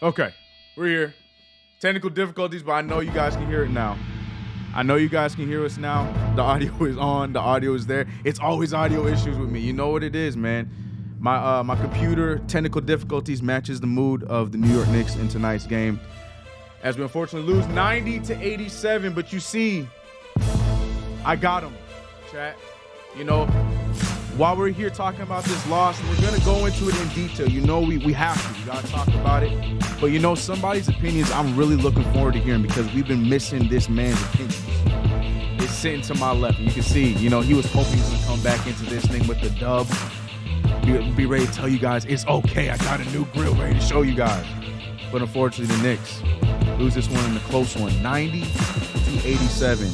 Okay, we're here. Technical difficulties, but I know you guys can hear it now. I know you guys can hear us now. The audio is on. The audio is there. It's always audio issues with me. You know what it is, man. My computer technical difficulties matches the mood of the New York Knicks in tonight's game, as we unfortunately lose 90-87. But you see, I got them, chat. You know, while we're here talking about this loss, and we're going to go into it in detail. You know, we have to. We got to talk about it. But, you know, somebody's opinions I'm really looking forward to hearing, because we've been missing this man's opinions. It's sitting to my left. And you can see, you know, he was hoping he was going to come back into this thing with the dub. Be ready to tell you guys, it's okay. I got a new grill ready to show you guys. But unfortunately, the Knicks lose this one in a close one, 90-87.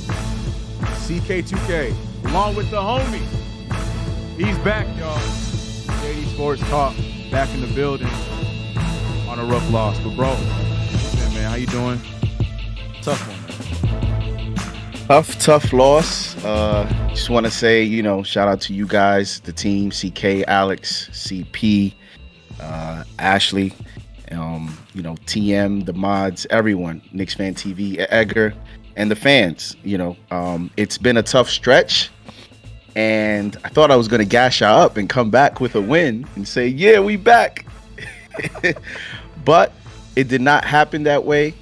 CK2K, along with the homie. He's back, y'all. JD Sports Talk, back in the building on a rough loss. But, bro, man, how you doing? Tough one, man. Tough loss. Just want to say, you know, shout out to you guys, the team, CK, Alex, CP, Ashley, you know, TM, the mods, everyone, KnicksFanTV, Edgar, and the fans. You know, it's been a tough stretch. And I thought I was going to gash y'all up and come back with a win and say, yeah, we back. But it did not happen that way.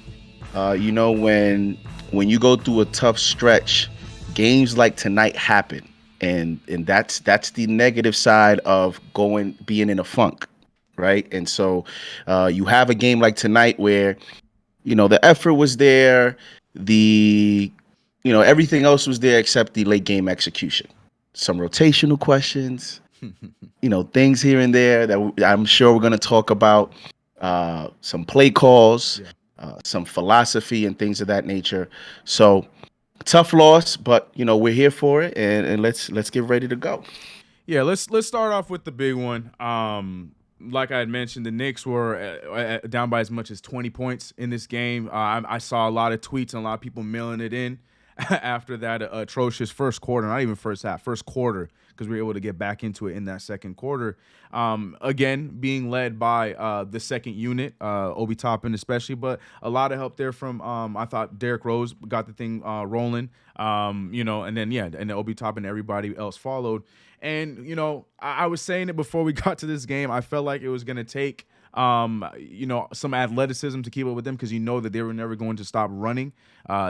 You know, when you go through a tough stretch, games like tonight happen. And that's the negative side of being in a funk, right? And so you have a game like tonight where, you know, the effort was there. Everything else was there except the late game execution. Some rotational questions, you know, things here and there that I'm sure we're going to talk about, some play calls, some philosophy and things of that nature. So tough loss, but, you know, we're here for it, and let's get ready to go. Yeah, let's start off with the big one. Like I had mentioned, the Knicks were down by as much as 20 points in this game. I saw a lot of tweets and a lot of people mailing it in after that atrocious first quarter, not even first half, first quarter, because we were able to get back into it in that second quarter. Again, being led by the second unit, Obi Toppin especially, but a lot of help there from, I thought Derrick Rose got the thing rolling, you know, and then Obi Toppin and everybody else followed. And, you know, I was saying it before we got to this game, I felt like it was going to take you know, some athleticism to keep up with them, because you know that they were never going to stop running.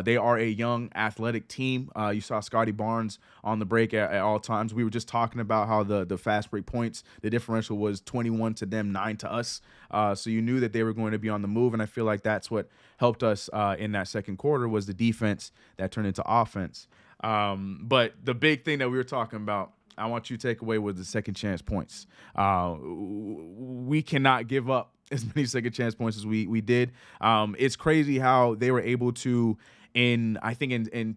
They are a young, athletic team. You saw Scotty Barnes on the break at all times. We were just talking about how the fast break points, the differential was 21 to them, 9 to us. So you knew that they were going to be on the move, and I feel like that's what helped us in that second quarter was the defense that turned into offense. But the big thing that we were talking about, I want you to take away with the second chance points. We cannot give up as many second chance points as we did. It's crazy how they were able to, in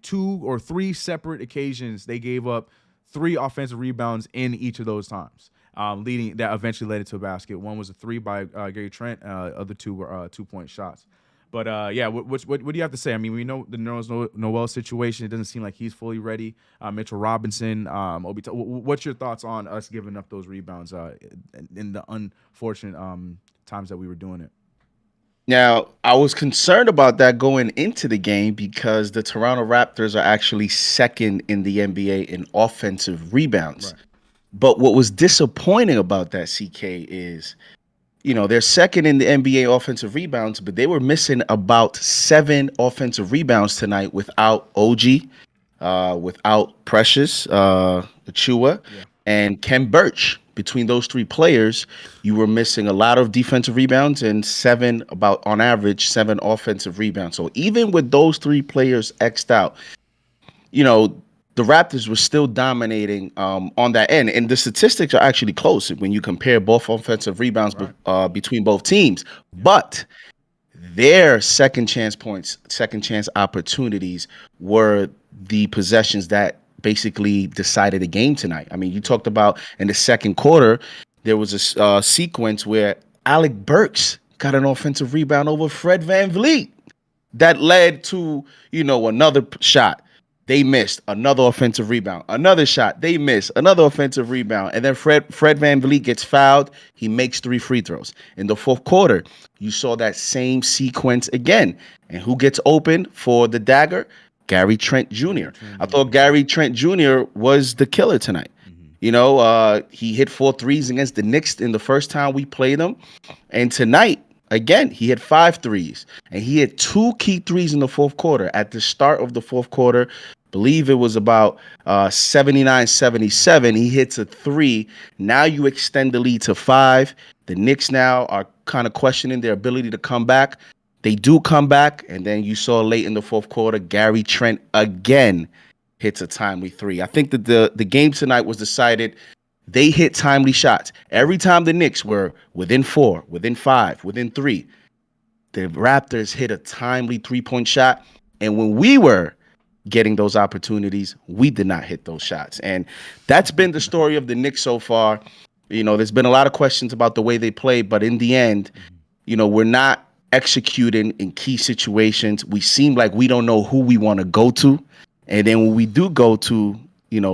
2 or 3 separate occasions, they gave up 3 offensive rebounds in each of those times, leading that eventually led into a basket. One was a 3 by Gary Trent. Other 2 were 2-point shots. But, yeah, what do you have to say? I mean, we know the Noel situation. It doesn't seem like he's fully ready. Mitchell Robinson, what's your thoughts on us giving up those rebounds in the unfortunate times that we were doing it? Now, I was concerned about that going into the game because the Toronto Raptors are actually second in the NBA in offensive rebounds. Right. But what was disappointing about that, CK, is, you know, they're second in the NBA offensive rebounds, but they were missing about 7 offensive rebounds tonight without OG, without Precious, Achua, and Ken Birch. Between those 3 players, you were missing a lot of defensive rebounds and 7, about on average, 7 offensive rebounds. So even with those 3 players X'd out, you know, the Raptors were still dominating on that end. And the statistics are actually close when you compare both offensive rebounds between both teams. Yeah. But their second chance points, second chance opportunities were the possessions that basically decided the game tonight. I mean, you talked about in the second quarter, there was a sequence where Alec Burks got an offensive rebound over Fred VanVleet that led to, you know, another shot. They missed another offensive rebound, another shot. They missed another offensive rebound, and then Fred VanVleet gets fouled. He makes 3 free throws in the fourth quarter. You saw that same sequence again, and who gets open for the dagger? Gary Trent Jr. I thought Gary Trent Jr. was the killer tonight. He hit 4 threes against the Knicks in the first time we played them, and tonight. Again, he hit 5 threes, and he had 2 key threes in the fourth quarter. At the start of the fourth quarter, believe it was about 79-77. He hits a 3. Now you extend the lead to 5. The Knicks now are kind of questioning their ability to come back. They do come back, and then you saw late in the fourth quarter, Gary Trent again hits a timely 3. I think that the game tonight was decided. They hit timely shots. Every time the Knicks were within 4, within 5, within 3, the Raptors hit a timely 3-point shot. And when we were getting those opportunities, we did not hit those shots. And that's been the story of the Knicks so far. There's been a lot of questions about the way they play, but in the end, we're not executing in key situations. We seem like we don't know who we want to go to. And then when we do go to,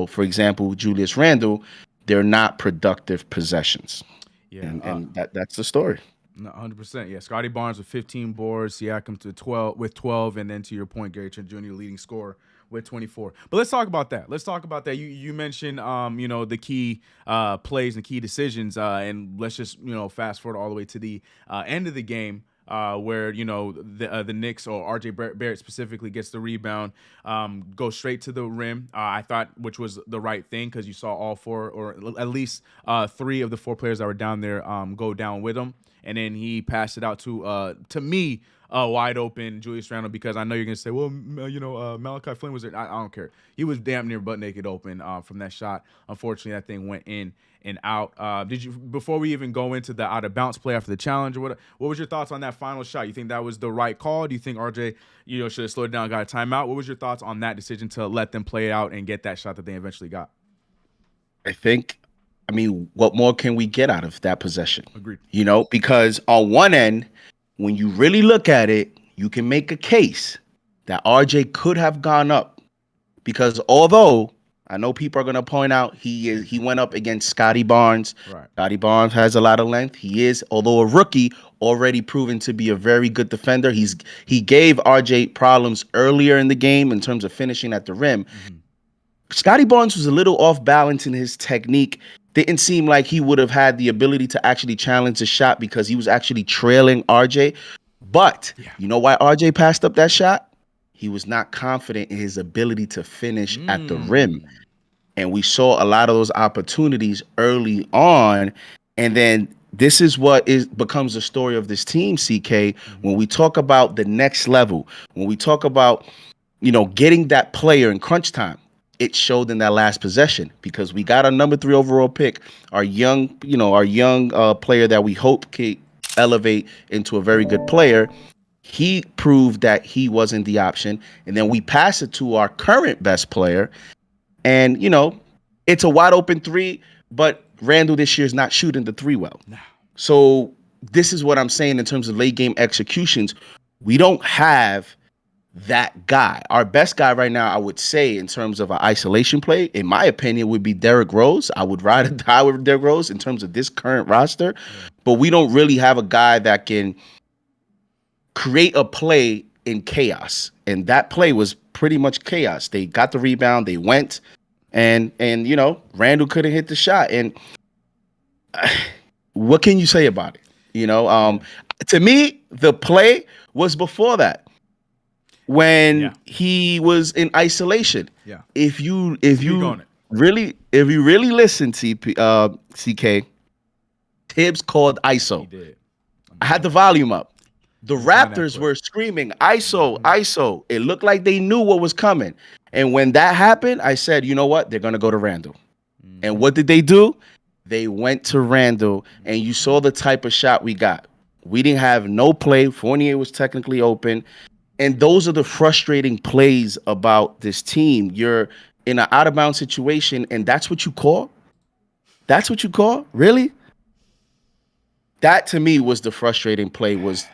for example, Julius Randle, they're not productive possessions. Yeah, and that's the story. 100%. Yeah, Scotty Barnes with 15 boards, Siakam to 12, and then to your point, Gary Trent Jr. leading scorer with 24. But let's talk about that. You mentioned the key plays and key decisions, and let's just fast forward all the way to the end of the game. Where the Knicks or RJ Barrett specifically gets the rebound, goes straight to the rim. I thought, which was the right thing, because you saw all 4 or at least 3 of the 4 players that were down there go down with him, and then he passed it out to me. Wide open Julius Randle, because I know you're gonna say, well, Malachi Flynn was there. I don't care. He was damn near butt naked open from that shot. Unfortunately, that thing went in and out. Before we even go into the out of bounds play after the challenge, what was your thoughts on that final shot? You think that was the right call? Do you think RJ should have slowed it down, got a timeout? What was your thoughts on that decision to let them play it out and get that shot that they eventually got? What more can we get out of that possession? Agreed. Because on one end, when you really look at it, you can make a case that RJ could have gone up, because although I know people are going to point out he went up against Scotty Barnes. Right. Scotty Barnes has a lot of length. He is, although a rookie, already proven to be a very good defender. He gave RJ problems earlier in the game in terms of finishing at the rim. Mm-hmm. Scotty Barnes was a little off balance in his technique. Didn't seem like he would have had the ability to actually challenge the shot, because he was actually trailing RJ. But You know why RJ passed up that shot? He was not confident in his ability to finish at the rim. And we saw a lot of those opportunities early on. And then this is what becomes the story of this team, CK. When we talk about the next level, when we talk about, getting that player in crunch time, it showed in that last possession, because we got our number 3 overall pick, our young player that we hope can elevate into a very good player. He proved that he wasn't the option. And then we pass it to our current best player. And, it's a wide open 3, but Randle this year is not shooting the 3 well. No. So this is what I'm saying in terms of late game executions. We don't have that guy. Our best guy right now, I would say, in terms of an isolation play, in my opinion, would be Derrick Rose. I would ride or die with Derrick Rose in terms of this current roster. Yeah. But we don't really have a guy that can create a play in chaos. And that play was pretty much chaos. They got the rebound, they went, and Randle couldn't hit the shot. And what can you say about it? To me, the play was before that, when he was in isolation. Yeah. If you really listen to CK, Tibbs called ISO. He did. I had the volume up. The Raptors were screaming ISO, ISO. It looked like they knew what was coming. And when that happened, I said, you know what? They're going to go to Randle. Mm-hmm. And what did they do? They went to Randle, and you saw the type of shot we got. We didn't have no play. Fournier was technically open. And those are the frustrating plays about this team. You're in an out-of-bounds situation, and that's what you call? That's what you call? Really? That, to me, was the frustrating play, was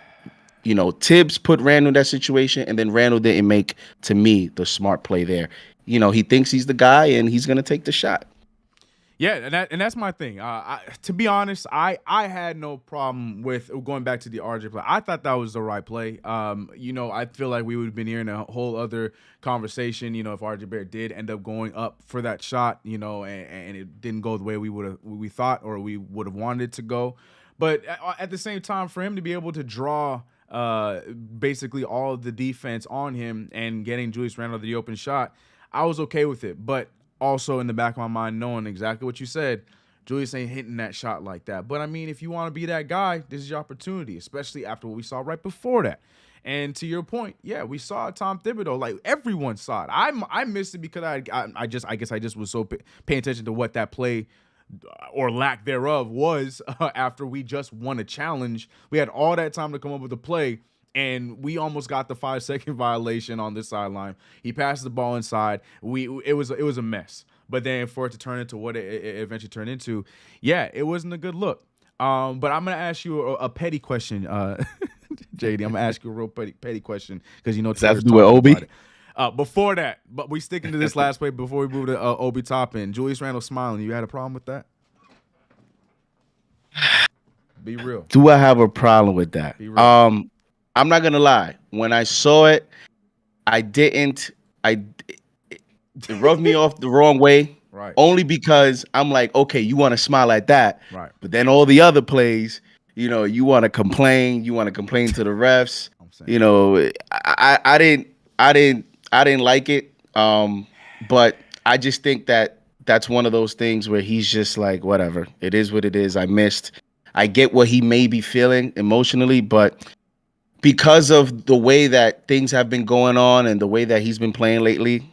Tibbs put Randle in that situation, and then Randle didn't make, to me, the smart play there. He thinks he's the guy, and he's gonna take the shot. Yeah, and that's my thing. To be honest, I had no problem with going back to the RJ play. I thought that was the right play. I feel like we would have been hearing a whole other conversation. If RJ Barrett did end up going up for that shot, and it didn't go the way we thought or we would have wanted it to go. But at the same time, for him to be able to draw basically all of the defense on him and getting Julius Randle the open shot, I was okay with it. But also in the back of my mind, knowing exactly what you said, Julius ain't hitting that shot like that. But I mean, if you want to be that guy, this is your opportunity, especially after what we saw right before that. And to your point, yeah, we saw Tom Thibodeau. Like, everyone saw it. I missed it because I guess I just was so paying attention to what that play or lack thereof was after we just won a challenge. We had all that time to come up with a play, and we almost got the 5-second violation on this sideline. He passed the ball inside. It was a mess. But then for it to turn into what it eventually turned into, yeah, it wasn't a good look. But I'm gonna ask you a petty question, JD. I'm gonna ask you a real petty question because does that have to do with Obi? Before that, but we sticking to this last play before we move to Obi Toppin. Julius Randle smiling. You had a problem with that? Be real. Do I have a problem with that? Be real. I'm not gonna lie. When I saw it, I didn't. It rubbed me off the wrong way. Right. Only because I'm like, okay, you want to smile at that, right? But then all the other plays, you want to complain. You want to complain to the refs. I didn't like it. But I just think that that's one of those things where he's just like, whatever. It is what it is. I missed. I get what he may be feeling emotionally, but because of the way that things have been going on and the way that he's been playing lately,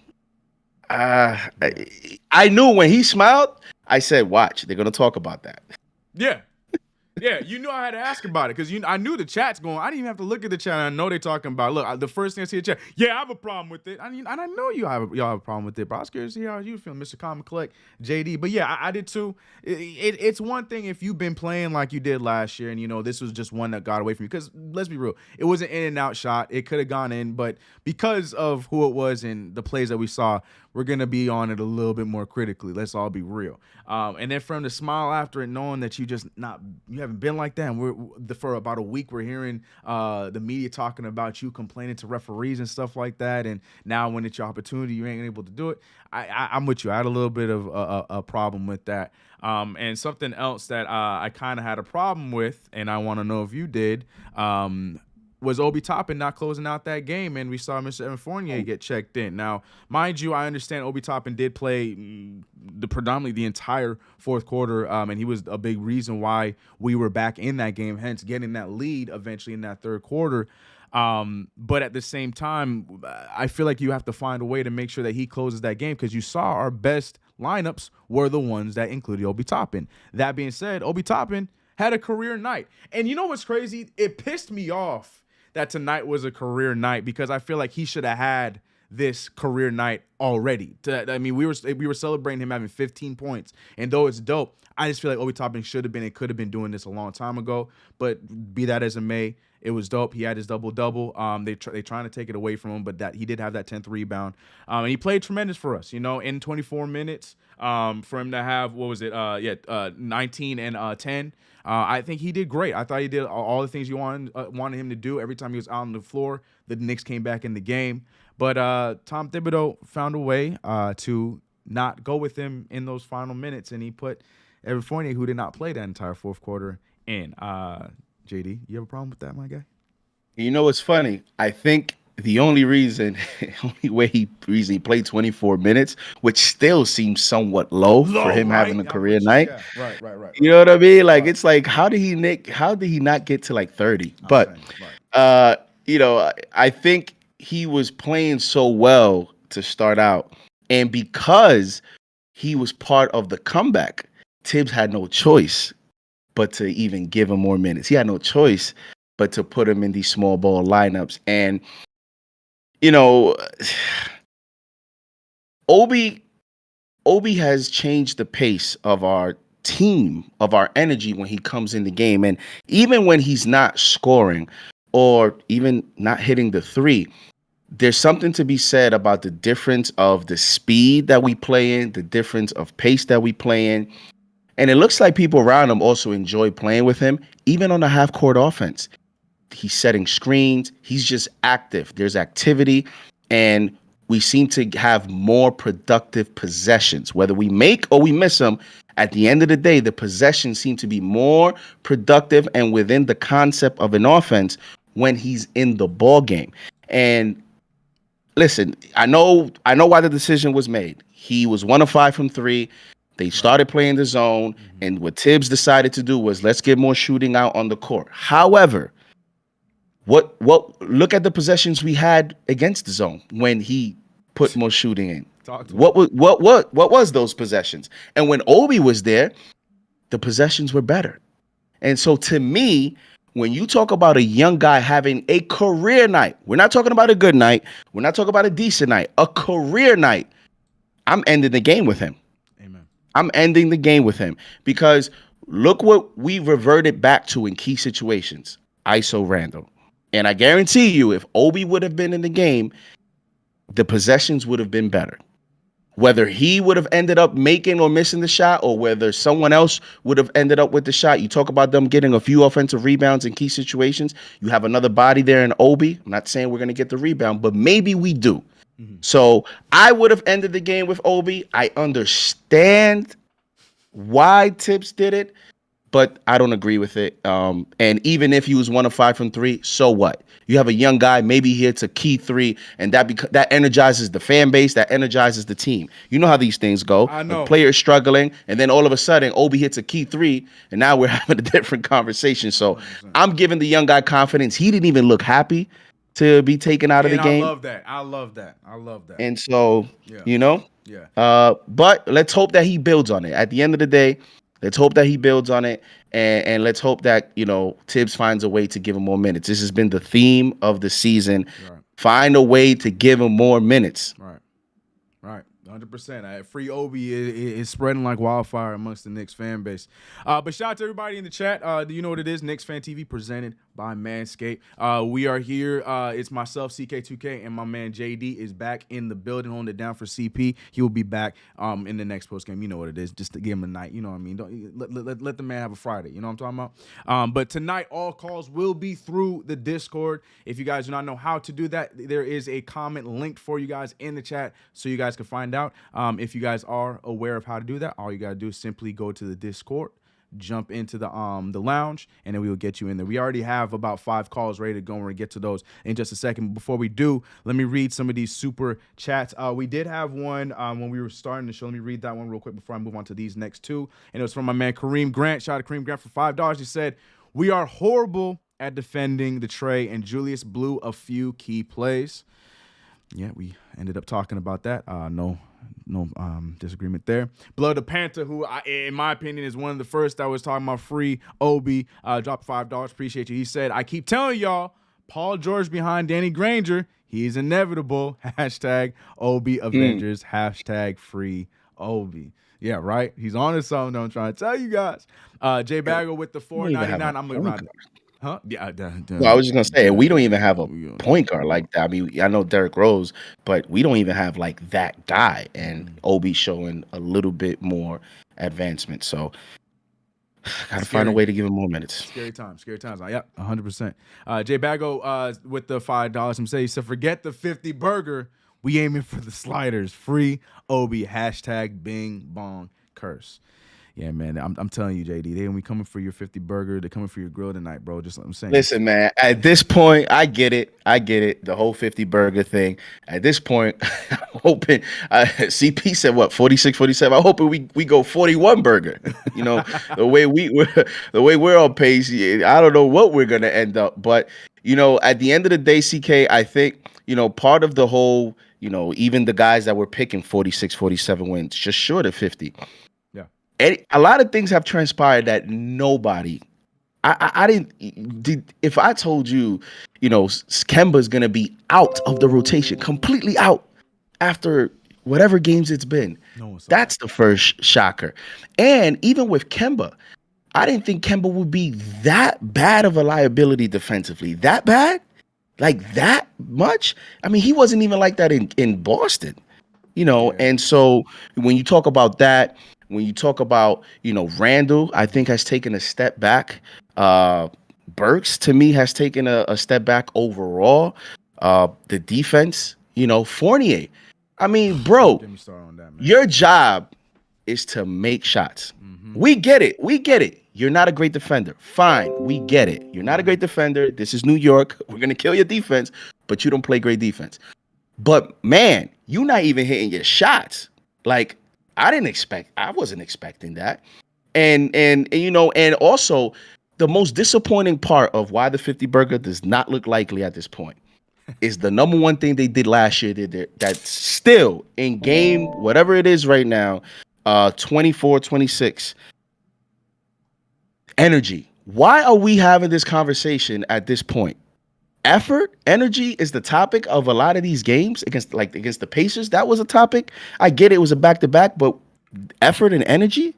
I knew when he smiled, I said, watch, they're going to talk about that. Yeah. Yeah, I had to ask about it because I knew the chat's going. I didn't even have to look at the chat. I know they're talking about. Look, the first thing I see the chat. Yeah, I have a problem with it. I know y'all have a problem with it. But I was curious to hear how you feel, Mr. Common Collect, JD. But yeah, I did too. It's one thing if you've been playing like you did last year, and this was just one that got away from you. Because let's be real, it was an in and out shot. It could have gone in, but because of who it was and the plays that we saw, we're gonna be on it a little bit more critically. Let's all be real. And then for him to smile after it, knowing that you haven't been like that. And for about a week, we're hearing the media talking about you complaining to referees and stuff like that. And now when it's your opportunity, you ain't able to do it. I'm with you. I had a little bit of a problem with that. And something else that I kind of had a problem with, and I want to know if you did, was Obi Toppin not closing out that game, and we saw Mr. Evan Fournier get checked in. Now, mind you, I understand Obi Toppin did play predominantly the entire fourth quarter, and he was a big reason why we were back in that game, hence getting that lead eventually in that third quarter. But at the same time, I feel like you have to find a way to make sure that he closes that game because you saw our best lineups were the ones that included Obi Toppin. That being said, Obi Toppin had a career night. And you know what's crazy? It pissed me off that tonight was a career night because I feel like he should have had this career night already. We were celebrating him having 15 points, and though it's dope, I just feel like Obi Toppin should have been and could have been doing this a long time ago. But be that as it may, it was dope. He had his double-double. They trying to take it away from him, but that he did have that 10th rebound. And he played tremendous for us, in 24 minutes. For him to have, 19 and 10. I think he did great. I thought he did all the things you wanted him to do. Every time he was out on the floor, the Knicks came back in the game. But Tom Thibodeau found a way to not go with him in those final minutes, and he put Evan Fournier, who did not play that entire fourth quarter, in. JD, you have a problem with that, my guy? It's funny. I think the only reason he played 24 minutes, which still seems somewhat low for him having a career night. Yeah. Right. You know what I mean? Like, it's like, how did he not get to like 30? But I think he was playing so well to start out, and because he was part of the comeback, Tibbs had no choice but to even give him more minutes. He had no choice but to put him in these small ball lineups. And Obi has changed the pace of our team, of our energy when he comes in the game. And even when he's not scoring, or even not hitting the three, there's something to be said about the difference of the speed that we play in, the difference of pace that we play in. And it looks like people around him also enjoy playing with him, even on the half court offense. He's setting screens. He's just active. There's activity. And we seem to have more productive possessions. Whether we make or we miss them, at the end of the day, the possessions seem to be more productive and within the concept of an offense when he's in the ball game. And listen, I know why the decision was made. He was 1 of 5 from 3. They started playing the zone, and what Tibbs decided to do was let's get more shooting out on the court. However, what look at the possessions we had against the zone when he put more shooting in. What was those possessions? And when Obi was there, the possessions were better. And so to me, when you talk about a young guy having a career night, we're not talking about a good night, we're not talking about a decent night, a career night, I'm ending the game with him. Amen. I'm ending the game with him because look what we reverted back to in key situations. ISO Randall. And I guarantee you, if Obi would have been in the game, the possessions would have been better. Whether he would have ended up making or missing the shot, or whether someone else would have ended up with the shot. You talk about them getting a few offensive rebounds in key situations. You have another body there in Obi. I'm not saying we're going to get the rebound, but maybe we do. Mm-hmm. So I would have ended the game with Obi. I understand why Tibbs did it, but I don't agree with it. And even if he was 1 of 5 from 3, so what? You have a young guy, maybe he hits a key 3, and that energizes the fan base, that energizes the team. You know how these things go. I know. A player is struggling, and then all of a sudden, Obi hits a key 3, and now we're having a different conversation. So 100%. I'm giving the young guy confidence. He didn't even look happy to be taken out of the game. I love that. And so, yeah. But let's hope that he builds on it. At the end of the day, let's hope that he builds on it, and let's hope that, Tibbs finds a way to give him more minutes. This has been the theme of the season. Right. Find a way to give him more minutes. Right. 100%. Free Obi is spreading like wildfire amongst the Knicks fan base. But shout out to everybody in the chat. Do you know what it is? KnicksFanTV presented by Manscaped. We are here. It's myself, CK2K, and my man JD is back in the building, holding it down for CP. He will be back in the next post game. You know what it is. Just to give him a night. You know what I mean? Don't, let the man have a Friday. You know what I'm talking about? But tonight, all calls will be through the Discord. If you guys do not know how to do that, there is a comment linked for you guys in the chat so you guys can find out. If you guys are aware of how to do that, all you got to do is simply go to the Discord, jump into the lounge, and then we will get you in there. We already have about 5 calls ready to go, and we'll get to those in just a second. Before we do, let me read some of these super chats. We did have one when we were starting the show. Let me read that one real quick before I move on to these next 2. And it was from my man Kareem Grant. Shout out to Kareem Grant for $5. He said, "We are horrible at defending the Trey, and Julius blew a few key plays." Yeah, we ended up talking about that. No disagreement there. Blood the Panther, who in my opinion is one of the first that was talking about free Obi, dropped $5. Appreciate you. He said, "I keep telling y'all, Paul George behind Danny Granger, he's inevitable. Hashtag Obi Avengers. Hashtag free Obi." Yeah, right. He's on to something. I'm trying to tell you guys. J Bagel with the $4.99. I'm looking. Huh? Yeah. Well, I was just gonna say, we don't even have a point guard like that. I mean, I know Derrick Rose, but we don't even have like that guy. And Obi showing a little bit more advancement. So, gotta find a way to give him more minutes. Scary times. Yep, 100%. Jay Bago with the $5. He said, "Forget the 50 burger. We aiming for the sliders. Free Obi. Hashtag Bing Bong Curse." Yeah, man, I'm telling you, JD, they gonna be coming for your 50 burger. They're coming for your grill tonight, bro. Just like I'm saying. Listen, man, at this point, I get it. The whole 50 burger thing. At this point, I'm hoping CP said what, 46, 47. I'm hoping we go 41 burger. The way we're on pace, I don't know what we're gonna end up. But at the end of the day, CK, I think part of the whole, even the guys that were picking 46, 47 wins, just short of 50. A lot of things have transpired that nobody. If I told you, Kemba's gonna be out of the rotation, completely out after whatever games it's been, that's the first shocker. And even with Kemba, I didn't think Kemba would be that bad of a liability defensively. That bad? Like that much? I mean, he wasn't even like that in Boston, And so when you talk about that, when you talk about, Randall, I think has taken a step back. Burks, to me, has taken a step back overall. The defense, Fournier. I mean, bro, Get me started on that, man. your job is to make shots. We get it. We get it. You're not a great defender. Fine. We get it. You're not a great defender. This is New York. We're going to kill your defense, but you don't play great defense. But man, you're not even hitting your shots. Like, I wasn't expecting that. And also the most disappointing part of why the 50 burger does not look likely at this point is the number one thing they did last year that's still in game, whatever it is right now, 24-26. Energy. Why are we having this conversation at this point? Effort, energy is the topic of a lot of these games against the Pacers. That was a topic. I get it was a back-to-back, but effort and energy.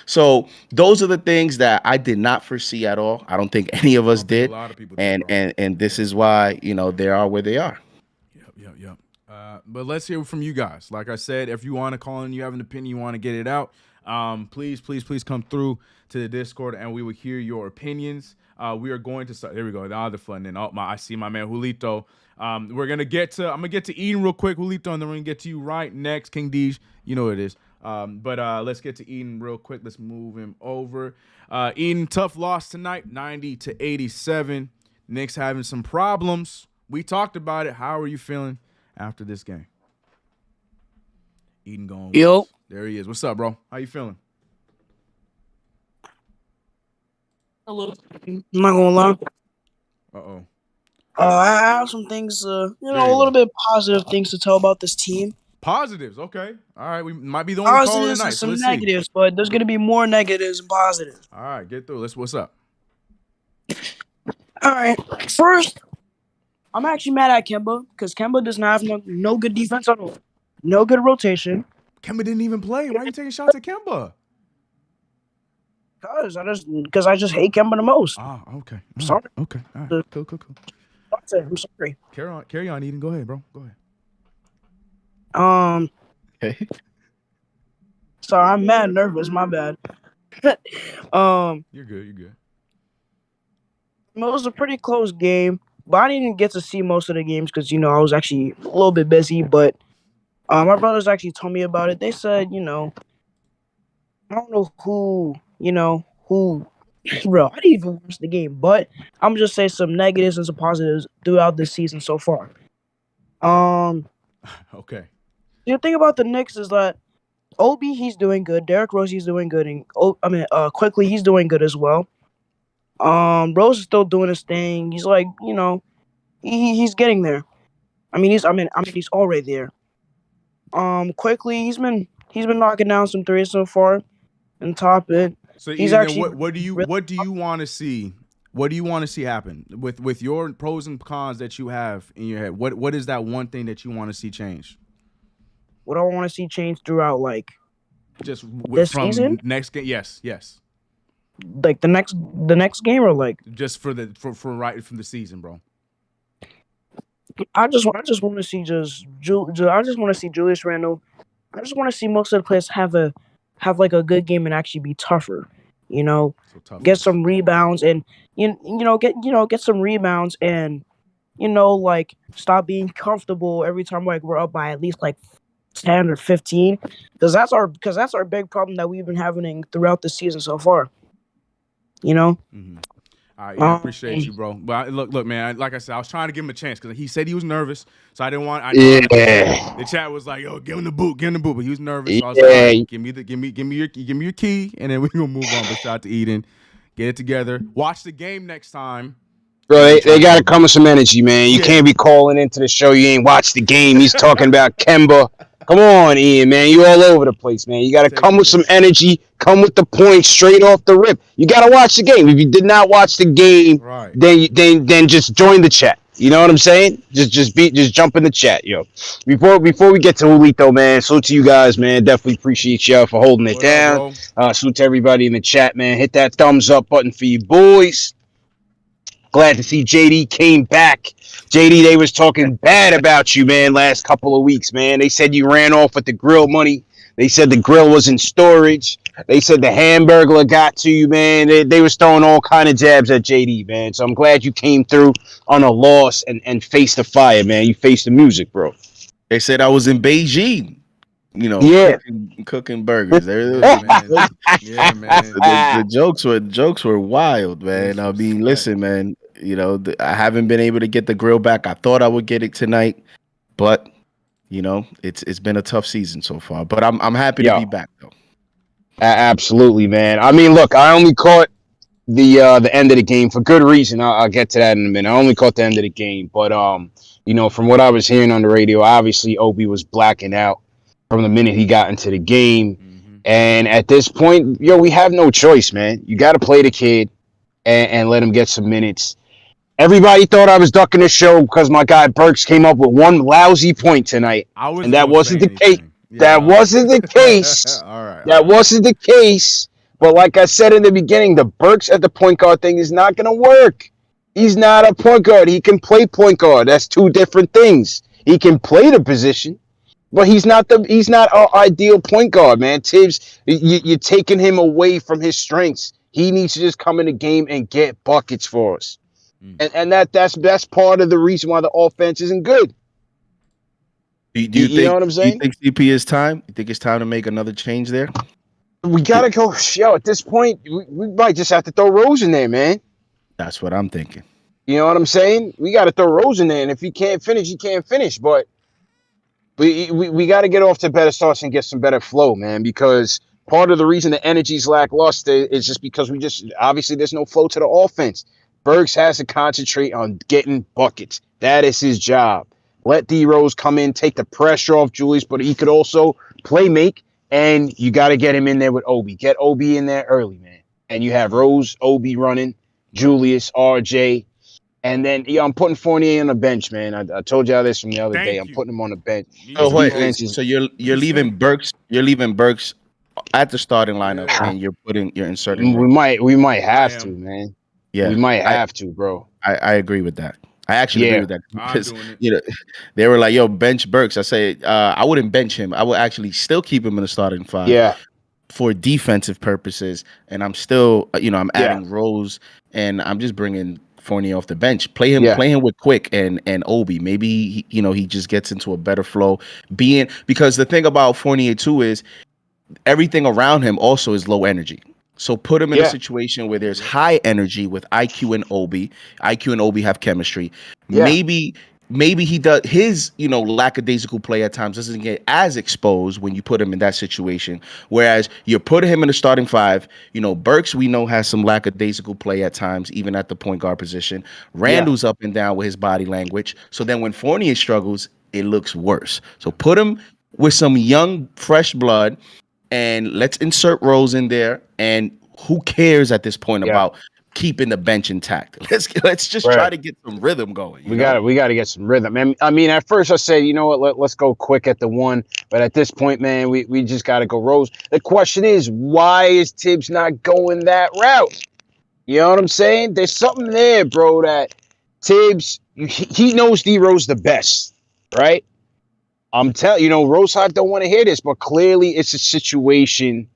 So those are the things that I did not foresee at all. I don't think any of us did. A lot of people did, and this is why they are where they are. Yep. But let's hear from you guys. Like I said, if you want to call in, you have an opinion, you want to get it out, please come through to the Discord, and we will hear your opinions. We are going to start. There we go. Now the fun. And I see my man Julito. I'm gonna get to Eden real quick, Julito, and then we're gonna get to you right next, King Deej. You know what it is. But let's get to Eden real quick. Let's move him over. Eden, tough loss tonight, 90-87. Knicks having some problems. We talked about it. How are you feeling after this game? Eden going. Yo. There he is. What's up, bro? How you feeling? A little. I'm not gonna lie. Uh-oh. I have some things, a little bit positive things to tell about this team. Positives, okay. All right, we might be the only caller tonight. And some negatives, but there's gonna be more negatives and positives. All right, get through. What's up? All right. First, I'm actually mad at Kemba because Kemba does not have no good defense at all. No good rotation. Kemba didn't even play. Why are you taking shots at Kemba? Because I just hate Kemba the most. Ah, okay. I'm sorry. Okay. All right. Cool. I'm sorry. Carry on, Eden. Go ahead, bro. Go ahead. Okay. Sorry, I'm mad nervous. My bad. You're good. It was a pretty close game, but I didn't get to see most of the games because I was actually a little bit busy. But my brothers actually told me about it. They said, I don't know who. Bro, I didn't even watch the game, but I'm just saying some negatives and some positives throughout this season so far. Okay. The thing about the Knicks is that Obi, he's doing good. Derrick Rose, he's doing good, and Quickly, he's doing good as well. Rose is still doing his thing. He's like, he's getting there. He's already there. Quickly, he's been knocking down some threes so far, and top it. So he's actually. What do you want to see? What do you want to see happen with your pros and cons that you have in your head? What is that one thing that you want to see change? What I want to see change throughout, just this from season? Next game? Yes. Like the next game, or just for right from the season, bro. I just want to see I just want to see Julius Randle. I just want to see most of the players have a good game and actually be tougher. Get some rebounds and get some rebounds and stop being comfortable every time we're up by at least 10 or 15, because that's our big problem that we've been having throughout the season so far. Mm-hmm. All right, I appreciate you, bro. But look, man. Like I said, I was trying to give him a chance because he said he was nervous, so I didn't want. The chat was like, "Yo, give him the boot," but he was nervous. So I was like, "Give me your key, and then we gonna move on." But shout out to Eden, get it together. Watch the game next time, bro. They gotta come with some energy, man. You can't be calling into the show. You ain't watched the game. He's talking about Kemba. Come on, Ian, man. You all over the place, man. You got to come with some energy. Come with the points straight off the rip. You got to watch the game. If you did not watch the game, then just join the chat. You know what I'm saying? Just jump in the chat, yo. Before we get to Julito, man, salute to you guys, man. Definitely appreciate y'all for holding it What up, down. bro? Salute to everybody in the chat, man. Hit that thumbs up button for you boys. Glad to see JD came back. JD, they was talking bad about you, man, last couple of weeks, man. They said you ran off with the grill money. They said the grill was in storage. They said the Hamburglar got to you, man. They was throwing all kind of jabs at JD, man. So I'm glad you came through on a loss and faced the fire, man. You faced the music, bro. They said I was in Beijing, Yeah. cooking burgers. Yeah, man. Yeah, man. The jokes were wild, man. I mean, listen, man. I haven't been able to get the grill back. I thought I would get it tonight, but it's been a tough season so far. But I'm happy to be back though. Absolutely, man. I mean, look, I only caught the end of the game for good reason. I'll get to that in a minute. I only caught the end of the game, but from what I was hearing on the radio, obviously Obi was blacking out from the minute he got into the game. Mm-hmm. And at this point, we have no choice, man. You got to play the kid and let him get some minutes. Everybody thought I was ducking the show because my guy Burks came up with one lousy point tonight, and that wasn't the case. Yeah. That wasn't the case. All right. That wasn't the case. But like I said in the beginning, the Burks at the point guard thing is not going to work. He's not a point guard. He can play point guard. That's two different things. He can play the position, but he's not our ideal point guard, man. Tibbs, you're taking him away from his strengths. He needs to just come in the game and get buckets for us. And that's part of the reason why the offense isn't good. Do you know what I'm saying? Do you think CP is time? You think it's time to make another change there? We gotta go. At this point, we might just have to throw Rose in there, man. That's what I'm thinking. You know what I'm saying? We gotta throw Rose in there, and if he can't finish, he can't finish. But we gotta get off to better starts and get some better flow, man. Because part of the reason the energy's lackluster is just because obviously there's no flow to the offense. Burks has to concentrate on getting buckets. That is his job. Let D Rose come in, take the pressure off Julius, but he could also play make. And you got to get him in there with Obi. Get Obi in there early, man. And you have Rose, Obi running, Julius, RJ. And then, I'm putting Fournier on the bench, man. I told y'all this from the other day. I'm putting him on the bench. Oh, wait. So you're leaving Burks. You're leaving Burks at the starting lineup, and you're inserting. We might have to, man. Yeah, we might have to, bro. I agree with that. I actually agree with that because they were like, "Yo, bench Burks." I say I wouldn't bench him. I would actually still keep him in the starting five. Yeah, for defensive purposes, and I'm still, I'm adding Rose, and I'm just bringing Fournier off the bench. Play him with Quick and Obi. Maybe he just gets into a better flow. Because the thing about Fournier too is everything around him also is low energy. So put him in a situation where there's high energy with IQ and Obi. IQ and Obi have chemistry. Yeah. Maybe he does his, lackadaisical play at times doesn't get as exposed when you put him in that situation. Whereas you're putting him in the starting five, Burks we know has some lackadaisical play at times, even at the point guard position. Randall's up and down with his body language. So then when Fournier struggles, it looks worse. So put him with some young, fresh blood. And let's insert Rose in there. And who cares at this point about keeping the bench intact? Let's just try to get some rhythm going. We got to get some rhythm. And I mean, at first I said, you know what, let's go quick at the one. But at this point, man, we just got to go Rose. The question is, why is Tibbs not going that route? You know what I'm saying? There's something there, bro, that Tibbs, he knows D Rose the best, right? I'm telling Rose Hot don't want to hear this, but clearly it's a situation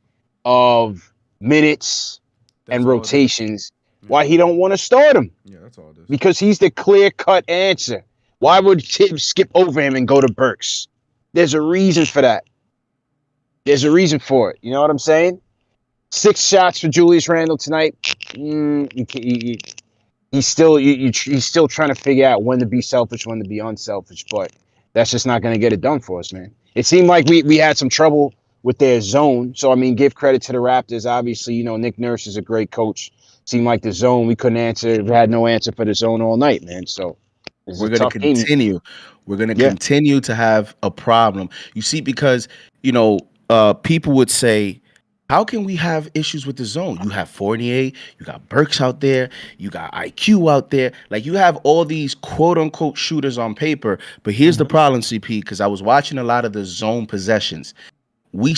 of minutes and rotations. Why he don't want to start him? Yeah, that's all it is. Because he's the clear-cut answer. Why would Tibbs skip over him and go to Burks? There's a reason for that. There's a reason for it. You know what I'm saying? 6 shots for Julius Randle tonight. He's still trying to figure out when to be selfish, when to be unselfish, but that's just not going to get it done for us, man. It seemed like we had some trouble with their zone. So, I mean, give credit to the Raptors. Obviously, Nick Nurse is a great coach. Seemed like the zone, we couldn't answer. We had no answer for the zone all night, man. So, we're going to continue. We're going to continue to have a problem. You see, because, people would say, How can we have issues with the zone? You have Fournier, you got Burks out there, you got IQ out there. Like, you have all these quote unquote shooters on paper. But here's the problem, CP, because I was watching a lot of the zone possessions. We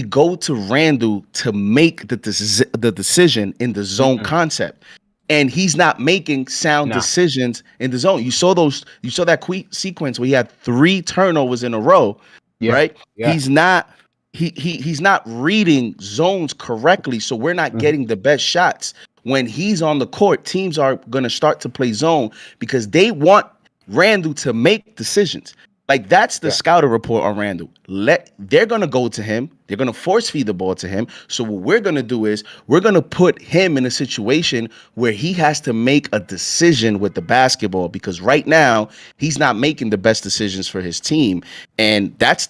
go to Randall to make the decision in the zone concept. And he's not making sound decisions in the zone. You saw that sequence where he had 3 turnovers in a row, right? Yeah. He's not reading zones correctly, so we're not getting the best shots. When he's on the court, teams are going to start to play zone because they want Randall to make decisions. Like, that's the scouter report on Randall. They're going to go to him. They're going to force feed the ball to him. So what we're going to do is we're going to put him in a situation where he has to make a decision with the basketball, because right now he's not making the best decisions for his team. And that's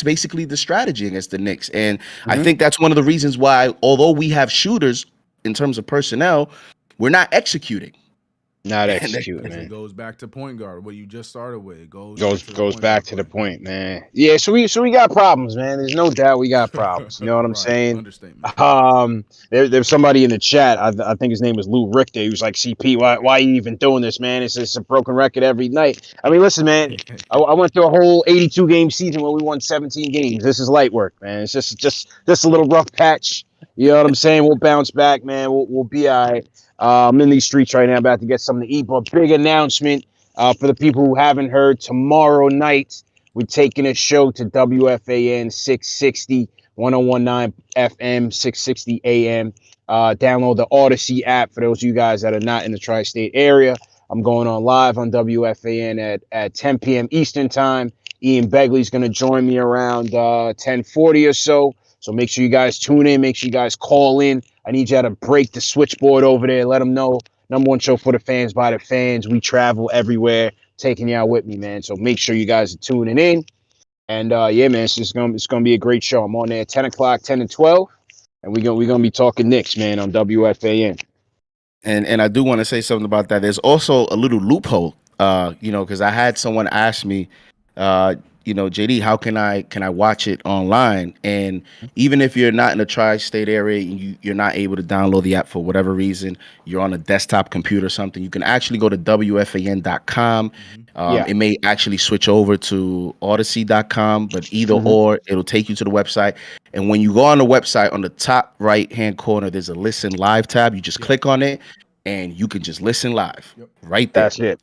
basically the strategy against the Knicks. And I think that's one of the reasons why, although we have shooters in terms of personnel, we're not executing. Not execute, man. It goes back to point guard, what you just started with. It goes back to the point, man. Yeah, so we got problems, man. There's no doubt we got problems. You know what I'm saying? Understatement. There's somebody in the chat. I think his name was Lou Richter. He was like, "CP, why are you even doing this, man? It's a broken record every night." I mean, listen, man. I went through a whole 82 game season where we won 17 games. This is light work, man. It's just a little rough patch. You know what I'm saying? We'll bounce back, man. We'll be all right. I'm in these streets right now, about to get something to eat. But big announcement for the people who haven't heard. Tomorrow night, we're taking a show to WFAN 660, 1019 FM, 660 AM. Download the Odyssey app for those of you guys that are not in the tri-state area. I'm going on live on WFAN at 10 p.m. Eastern time. Ian Begley's going to join me around 10:40 or so. So make sure you guys tune in. Make sure you guys call in. I need y'all to break the switchboard over there. Let them know. Number one show for the fans by the fans. We travel everywhere, taking y'all with me, man. So make sure you guys are tuning in. And yeah, man, it's gonna be a great show. I'm on there at 10 o'clock, 10 and 12, and we're gonna be talking Knicks, man, on WFAN. And I do want to say something about that. There's also a little loophole, because I had someone ask me, JD, how can I watch it online? And even if you're not in the tri-state area, you're not able to download the app for whatever reason, you're on a desktop computer or something, you can actually go to WFAN.com. It may actually switch over to Odyssey.com, but either or, it'll take you to the website. And when you go on the website, on the top right-hand corner, there's a Listen Live tab. You just click on it, and you can just listen live right there. That's it.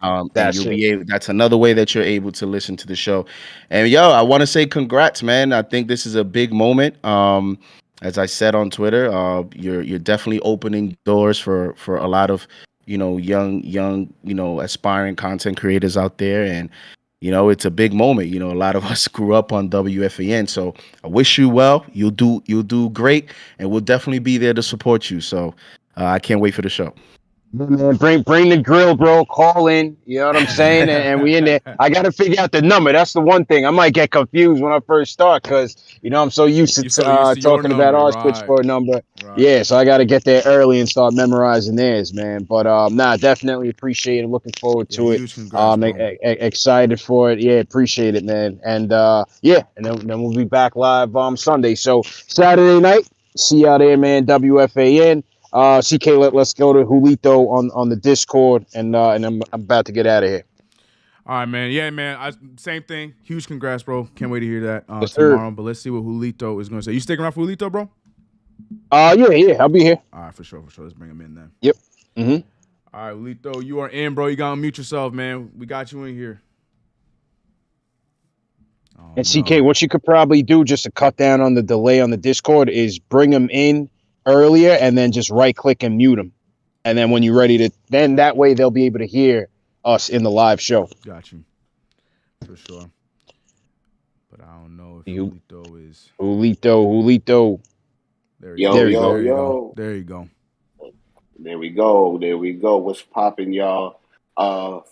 That's another way that you're able to listen to the show. And I want to say congrats, man. I think this is a big moment. As I said on Twitter, you're definitely opening doors for a lot of young aspiring content creators out there, and it's a big moment. A lot of us grew up on WFAN, so I wish you well. You'll do great, and we'll definitely be there to support you. So I can't wait for the show. Yeah, man, bring the grill, bro. Call in. You know what I'm saying? And we in there. I got to figure out the number. That's the one thing. I might get confused when I first start because, I'm so used to talking about our switchboard number. Right. Yeah, so I got to get there early and start memorizing theirs, man. But, definitely appreciate it. Looking forward to it. Excited for it. Yeah, appreciate it, man. And, and then we'll be back live Sunday. So Saturday night, see y'all there, man. WFAN. CK, let's go to Julito on the Discord, and I'm about to get out of here. All right, man. Yeah, man. Same thing. Huge congrats, bro. Can't wait to hear that Yes, tomorrow. sir. But let's see what Julito is going to say. You sticking around for Julito, bro? Yeah, I'll be here. All right, for sure. Let's bring him in then. Yep. All right, Julito, you are in, bro. You got to unmute yourself, man. We got you in here. And CK, what you could probably do just to cut down on the delay on the Discord is bring him in earlier and then just right click and mute them, and then when you're ready to, then that way they'll be able to hear us in the live show. Got you, for sure. But I don't know if Julito is Julito. There you go. There we go. What's popping, y'all?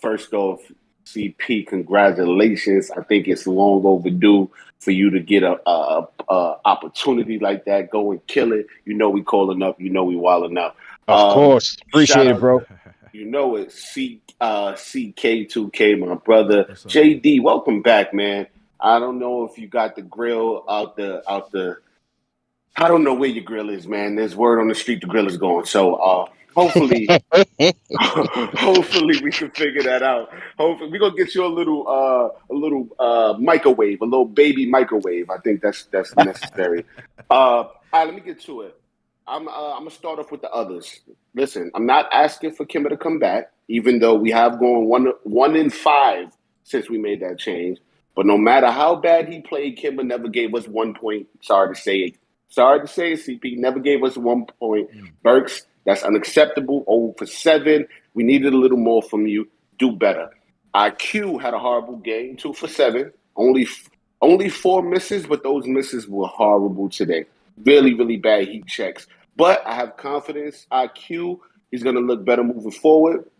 First off, CP, congratulations. I think it's long overdue for you to get a opportunity like that. Go and kill it. We calling up. We wilding up. Of course. Appreciate it, bro. It's CK2K, my brother. JD, welcome back, man. I don't know if you got the grill out the I don't know where your grill is, man. There's word on the street the grill is gone. So hopefully, hopefully we can figure that out. Hopefully, we're gonna get you a little microwave, a little baby microwave. I think that's necessary. All right, let me get to it. I'm gonna start off with the others. Listen, I'm not asking for Kimber to come back, even though we have gone 1-5 since we made that change. But no matter how bad he played, Kimber never gave us 1 point. Sorry to say it. Sorry to say it, CP. Never gave us 1 point. Burks, that's unacceptable. 0 for 7. We needed a little more from you. Do better. IQ had a horrible game. 2 for 7. Only 4 misses, but those misses were horrible today. Really, really bad heat checks. But I have confidence. IQ, he's going to look better moving forward.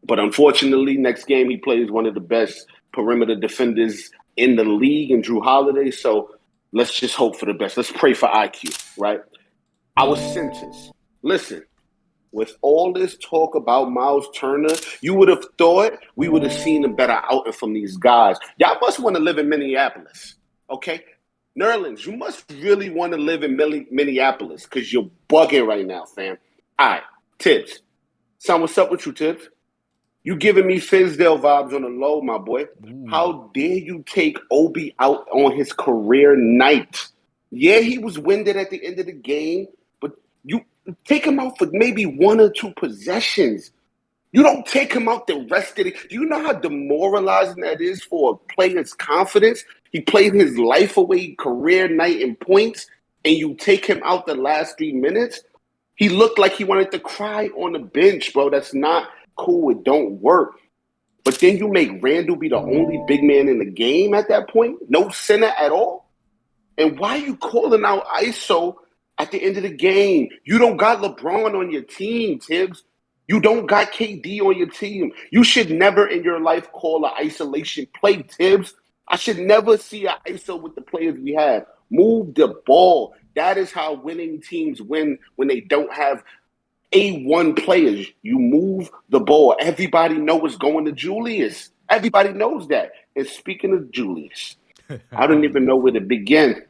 But unfortunately, next game he plays one of the best perimeter defenders in the league in Drew Holiday. So let's just hope for the best. Let's pray for IQ, right? Our centers. Listen, with all this talk about Miles Turner, you would have thought we would have seen a better outing from these guys. Y'all must want to live in Minneapolis, okay? Nerlens, you must really want to live in Minneapolis because you're bugging right now, fam. All right, Tibbs. Son, what's up with you, Tibbs? You giving me Fizdale vibes on the low, my boy. Ooh. How dare you take Obi out on his career night? Yeah, he was winded at the end of the game, but you take him out for maybe 1 or 2 possessions. You don't take him out the rest of it. Do you know how demoralizing that is for a player's confidence? He played his life away, career night in points, and you take him out the last 3 minutes? He looked like he wanted to cry on the bench, bro. That's not cool. It don't work. But then you make Randall be the only big man in the game at that point? No center at all? And why are you calling out ISO at the end of the game? You don't got LeBron on your team, Tibbs. You don't got KD on your team. You should never in your life call an isolation play, Tibbs. I should never see an ISO with the players we have. Move the ball. That is how winning teams win when they don't have A1 players. You move the ball. Everybody knows what's going to Julius. Everybody knows that. And speaking of Julius, I don't even know where to begin.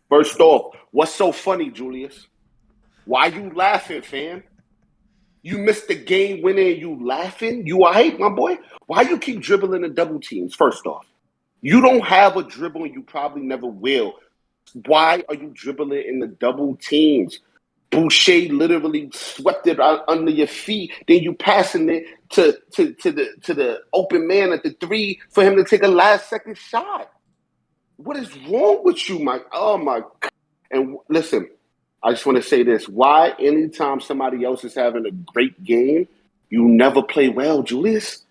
First off, what's so funny, Julius? Why you laughing, fam? You missed the game winner and you laughing? You all right, my boy? Why you keep dribbling the double teams, first off? You don't have a dribble and you probably never will. Why are you dribbling in the double teams? Boucher literally swept it under your feet. Then you passing it to the open man at the 3 for him to take a last-second shot. What is wrong with you, Mike? Oh, my God. And listen, I just want to say this. Why anytime somebody else is having a great game, you never play well, Julius?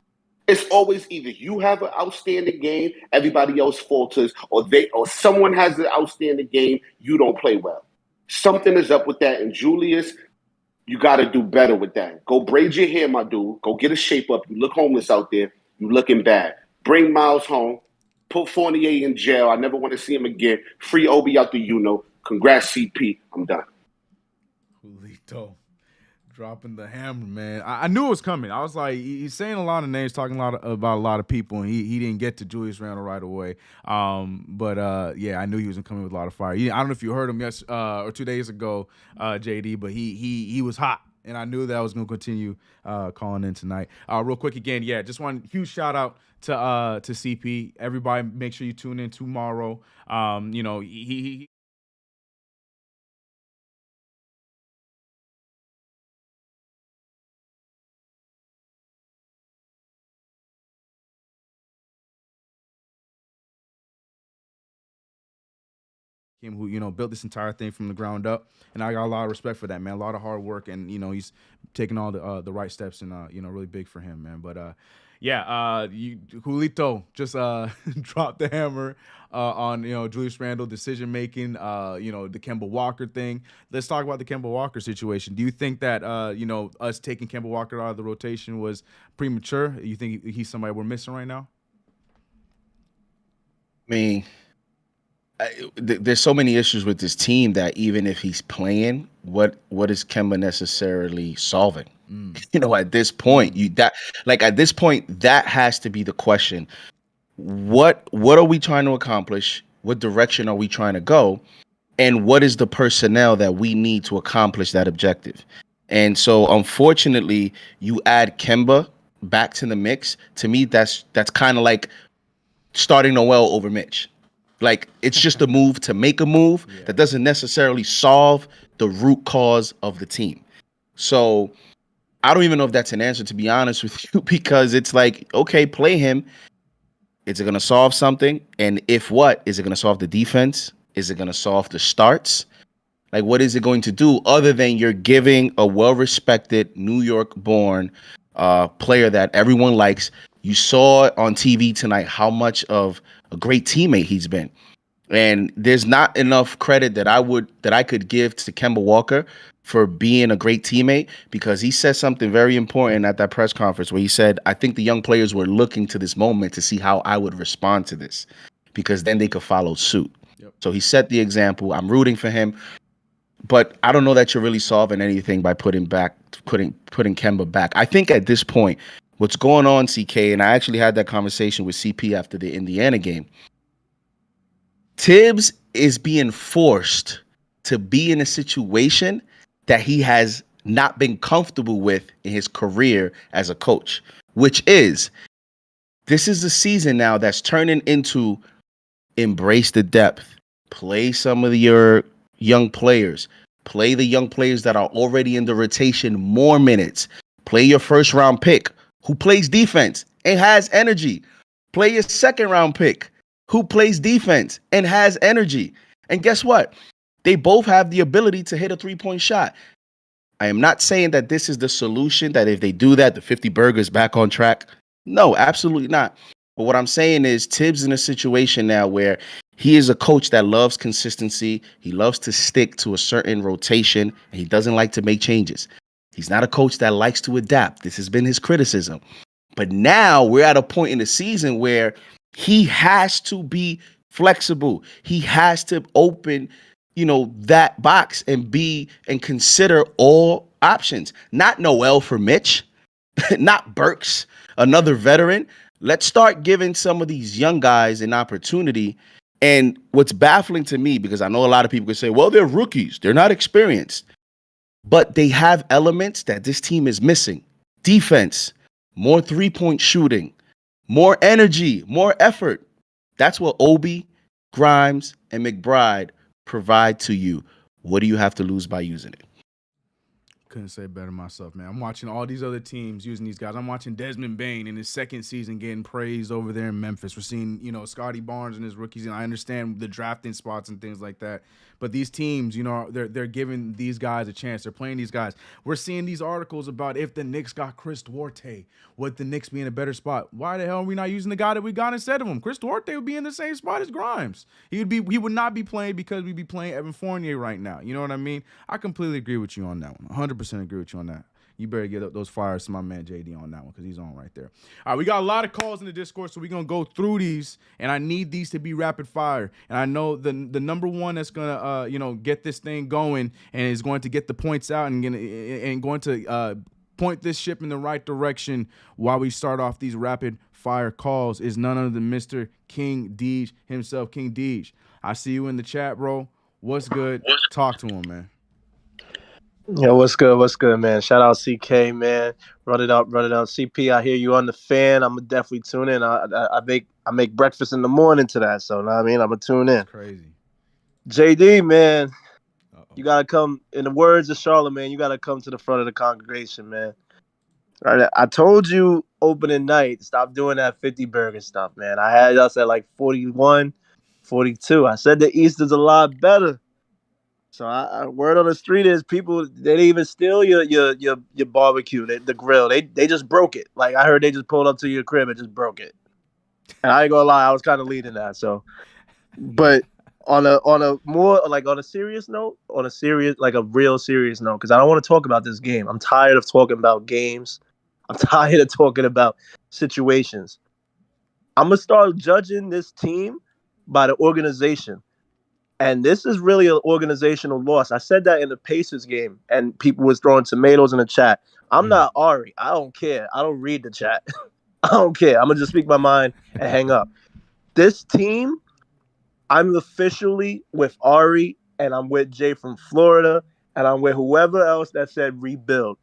It's always either you have an outstanding game, everybody else falters, or someone has an outstanding game, you don't play well. Something is up with that. And Julius, you got to do better with that. Go braid your hair, my dude. Go get a shape up. You look homeless out there. You looking bad. Bring Miles home. Put Fournier in jail. I never want to see him again. Free Obi out the Uno. Congrats, CP. I'm done. Julito dropping the hammer, man. I knew it was coming. I was like, he's saying a lot of names, talking about a lot of people, and he didn't get to Julius Randle right away. Yeah, I knew he was coming with a lot of fire. I don't know if you heard him or 2 days ago, JD, but he was hot. And I knew that I was going to continue calling in tonight. Real quick again, yeah, just one huge shout out to CP. Everybody, make sure you tune in tomorrow. He who built this entire thing from the ground up, and I got a lot of respect for that, man. A lot of hard work, and he's taking all the right steps, and really big for him, man. But Julito just dropped the hammer on Julius Randle decision making, the Kemba Walker thing. Let's talk about the Kemba Walker situation. Do you think that us taking Kemba Walker out of the rotation was premature? You think he's somebody we're missing right now? I mean, there's so many issues with this team that even if he's playing, what is Kemba necessarily solving? At this point, that has to be the question. What are we trying to accomplish? What direction are we trying to go? and what is the personnel that we need to accomplish that objective. And so, unfortunately, you add Kemba back to the mix. To me, that's kind of like starting Noel over Mitch. Like, it's just a move to make a move that doesn't necessarily solve the root cause of the team. So I don't even know if that's an answer, to be honest with you, because it's like, okay, play him. Is it going to solve something? And if what? Is it going to solve the defense? Is it going to solve the starts? Like, what is it going to do other than you're giving a well-respected New York-born player that everyone likes? You saw on TV tonight how much of a great teammate he's been. And there's not enough credit that I could give to Kemba Walker for being a great teammate, because he said something very important at that press conference where he said, I think the young players were looking to this moment to see how I would respond to this, because then they could follow suit. Yep. So he set the example. I'm rooting for him. But I don't know that you're really solving anything by putting Kemba back. I think at this point, what's going on, CK, and I actually had that conversation with CP after the Indiana game, Tibbs is being forced to be in a situation that he has not been comfortable with in his career as a coach, which is, this is a season now that's turning into embrace the depth, play some of your young players, play the young players that are already in the rotation more minutes, play your first round pick who plays defense and has energy, play your second round pick who plays defense and has energy. And guess what? They both have the ability to hit a 3-point shot. I am not saying that this is the solution, that if they do that, the 50 burgers back on track. No, absolutely not. But what I'm saying is Tibbs in a situation now where he is a coach that loves consistency. He loves to stick to a certain rotation, and he doesn't like to make changes. He's not a coach that likes to adapt. This has been his criticism. But now we're at a point in the season where he has to be flexible. He has to open, that box and consider all options. Not Noel for Mitch, not Burks, another veteran. Let's start giving some of these young guys an opportunity. And what's baffling to me, because I know a lot of people could say, well, they're rookies, they're not experienced, but they have elements that this team is missing. Defense, more 3-point shooting, more energy, more effort. That's what Obi, Grimes, and McBride provide to you. What do you have to lose by using it? Couldn't say better myself, man. I'm watching all these other teams using these guys. I'm watching Desmond Bane in his second season getting praised over there in Memphis. We're seeing, Scotty Barnes and his rookies, and I understand the drafting spots and things like that. But these teams, they're giving these guys a chance. They're playing these guys. We're seeing these articles about if the Knicks got Chris Duarte, would the Knicks be in a better spot? Why the hell are we not using the guy that we got instead of him? Chris Duarte would be in the same spot as Grimes. He would not be playing because we'd be playing Evan Fournier right now. You know what I mean? I completely agree with you on that one. 100% agree with you on that. You better get those fires to my man JD on that one, because he's on right there. All right, we got a lot of calls in the Discord, so we're going to go through these, and I need these to be rapid fire. And I know the number one that's going to, get this thing going and is going to get the points out and going to point this ship in the right direction while we start off these rapid fire calls is none other than Mr. King Deej himself. King Deej, I see you in the chat, bro. What's good? Talk to him, man. Yo, what's good? What's good, man? Shout out CK, man. Run it up. CP, I hear you on the fan. I'm gonna definitely tune in. I make breakfast in the morning to that, so know what I mean, I'm gonna tune in. That's crazy. JD, man, you gotta come. In the words of Charlamagne, you gotta come to the front of the congregation, man. All right, I told you opening night, stop doing that 50 burger stuff, man. I had us at like 41, 42. I said the East is a lot better. So word on the street is people, they didn't even steal your barbecue, the grill. They just broke it. Like, I heard they just pulled up to your crib and just broke it. And I ain't gonna lie, I was kind of leading that. So, but on a more like on a serious note, like a real serious note, because I don't want to talk about this game. I'm tired of talking about games. I'm tired of talking about situations. I'm gonna start judging this team by the organization. And this is really an organizational loss. I said that in the Pacers game, and people was throwing tomatoes in the chat. I'm not Ari. I don't care. I don't read the chat. I don't care. I'm going to just speak my mind and hang up. This team, I'm officially with Ari and I'm with Jay from Florida, and I'm with whoever else that said rebuild.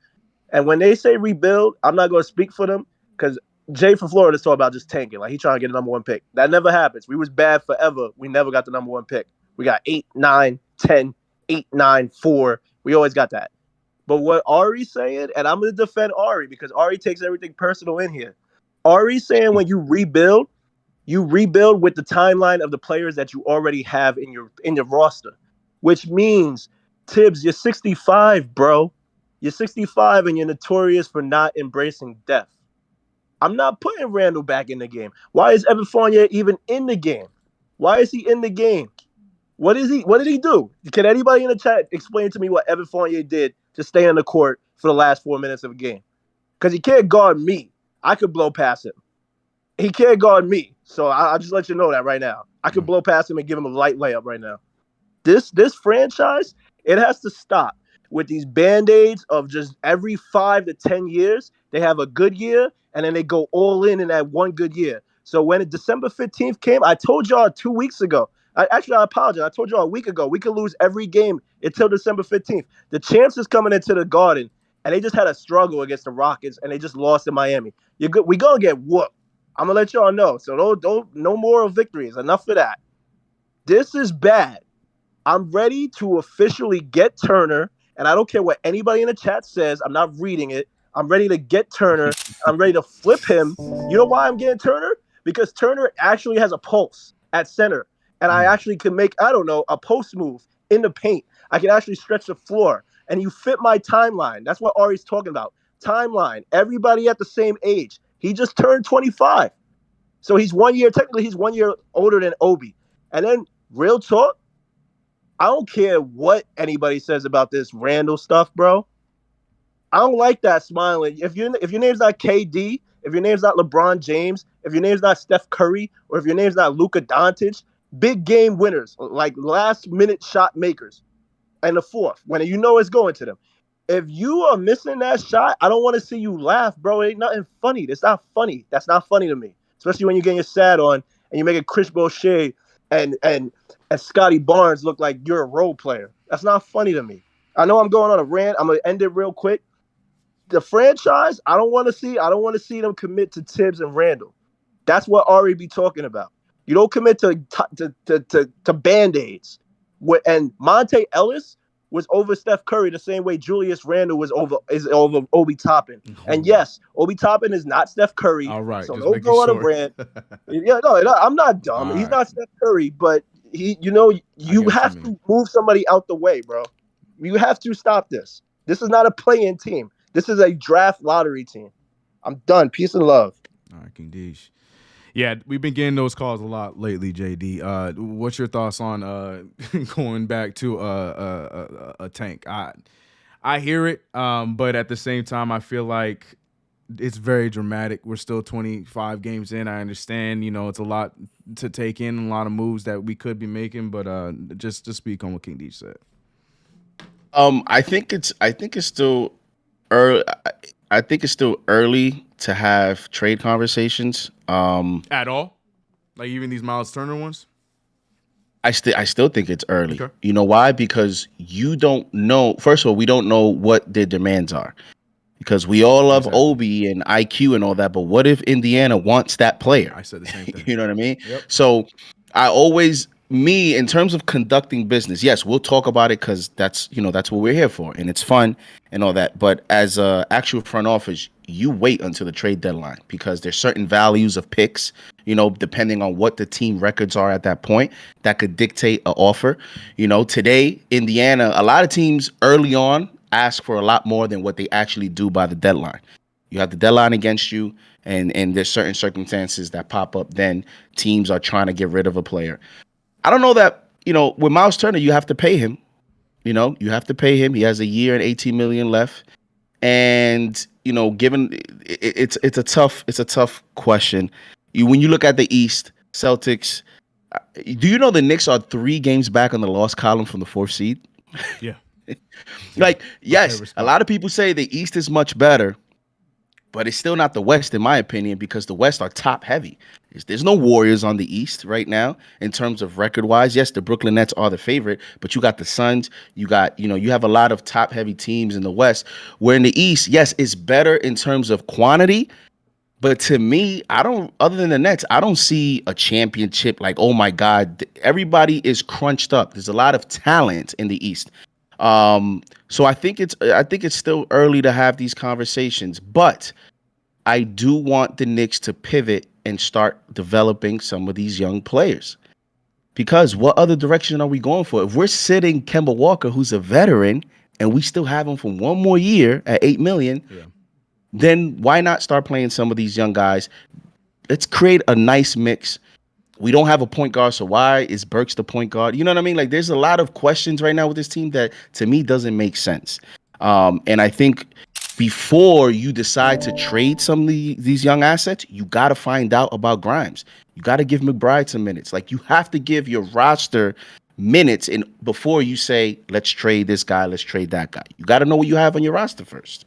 And when they say rebuild, I'm not going to speak for them because Jay from Florida is talking about just tanking. Like, he trying to get the number 1 pick. That never happens. We was bad forever. We never got the number 1 pick. We got 8, 9, 10, 8, 9, 4. We always got that. But what Ari's saying, and I'm going to defend Ari because Ari takes everything personal in here. Ari's saying when you rebuild with the timeline of the players that you already have in your roster, which means, Tibbs, you're 65, bro. You're 65 and you're notorious for not embracing death. I'm not putting Randall back in the game. Why is Evan Fournier even in the game? Why is he in the game? What did he do? Can anybody in the chat explain to me what Evan Fournier did to stay on the court for the last 4 minutes of a game? Because he can't guard me. I could blow past him. He can't guard me. So I'll just let you know that right now. I could blow past him and give him a light layup right now. This franchise, it has to stop with these Band-Aids of just every 5 to 10 years, they have a good year, and then they go all in that one good year. So when December 15th came, I told y'all 2 weeks ago. I apologize. I told y'all a week ago. We could lose every game until December 15th. The champs is coming into the Garden, and they just had a struggle against the Rockets, and they just lost in Miami. You're good. We gonna get whooped. I'm gonna let y'all know. So don't no moral victories. Enough of that. This is bad. I'm ready to officially get Turner, and I don't care what anybody in the chat says. I'm not reading it. I'm ready to get Turner. I'm ready to flip him. You know why I'm getting Turner? Because Turner actually has a pulse at center, and I actually can make, I don't know, a post move in the paint. I can actually stretch the floor, and you fit my timeline. That's what Ari's talking about. Timeline. Everybody at the same age. He just turned 25. So technically he's 1 year older than Obi. And then, real talk, I don't care what anybody says about this Randall stuff, bro. I don't like that smiling. If your name's not KD, if your name's not LeBron James, if your name's not Steph Curry, or if your name's not Luka Doncic, big game winners, like last minute shot makers, and the fourth, when you know it's going to them. If you are missing that shot, I don't want to see you laugh, bro. It ain't nothing funny. That's not funny. That's not funny to me, especially when you're getting your sad on and you're making Chris Boucher and Scotty Barnes look like you're a role player. That's not funny to me. I know I'm going on a rant. I'm gonna end it real quick. The franchise, I don't want to see them commit to Tibbs and Randall. That's what Ari be talking about. You don't commit to Band-Aids. And Monte Ellis was over Steph Curry the same way Julius Randle is over Obi Toppin. And yes, Obi Toppin is not Steph Curry. All right, so don't go on a rant. I'm not dumb. He's not Steph Curry, but you have to move somebody out the way, bro. You have to stop this. This is not a play-in team. This is a draft lottery team. I'm done. Peace and love. All right, King Deej. Yeah, we've been getting those calls a lot lately, JD. What's your thoughts on going back to a tank? I hear it, but at the same time, I feel like it's very dramatic. We're still 25 games in. I understand, it's a lot to take in, a lot of moves that we could be making, but just to speak on what King Deej said. I think it's still early. I think it's still early to have trade conversations. At all? Like even these Miles Turner ones? I still think it's early. Okay. You know why? Because you don't know. First of all, we don't know what their demands are. Because we all love Obi and IQ and all that, but what if Indiana wants that player? I said the same thing. You know what I mean? Yep. So in terms of conducting business, yes, we'll talk about it because that's what we're here for, and it's fun and all that. But as a actual front office, you wait until the trade deadline because there's certain values of picks, depending on what the team records are at that point, that could dictate an offer. Today, Indiana, a lot of teams early on ask for a lot more than what they actually do by the deadline. You have the deadline against you, and there's certain circumstances that pop up. Then teams are trying to get rid of a player. I don't know that, with Miles Turner, you have to pay him. You have to pay him. He has a year and $18 million left. And, given it's a tough question. When you look at the East, Celtics, do you know the Knicks are 3 games back on the loss column from the 4th seed? Yeah. Yes, a lot of people say the East is much better, but it's still not the West, in my opinion, because the West are top heavy. There's no Warriors on the East right now in terms of record-wise. Yes, the Brooklyn Nets are the favorite, but you got the Suns. You got, you have a lot of top-heavy teams in the West. Where in the East, yes, it's better in terms of quantity, but to me, other than the Nets, I don't see a championship like, oh my God, everybody is crunched up. There's a lot of talent in the East. So I think it's still early to have these conversations, but I do want the Knicks to pivot and start developing some of these young players. Because what other direction are we going for? If we're sitting Kemba Walker, who's a veteran, and we still have him for one more year at $8 million, then why not start playing some of these young guys? Let's create a nice mix. We don't have a point guard, so why is Burks the point guard? You know what I mean? Like, there's a lot of questions right now with this team that, to me, doesn't make sense. And I think before you decide to trade some of these young assets, you got to find out about Grimes. You got to give McBride some minutes. Like, you have to give your roster minutes before you say, let's trade this guy, let's trade that guy. You got to know what you have on your roster first.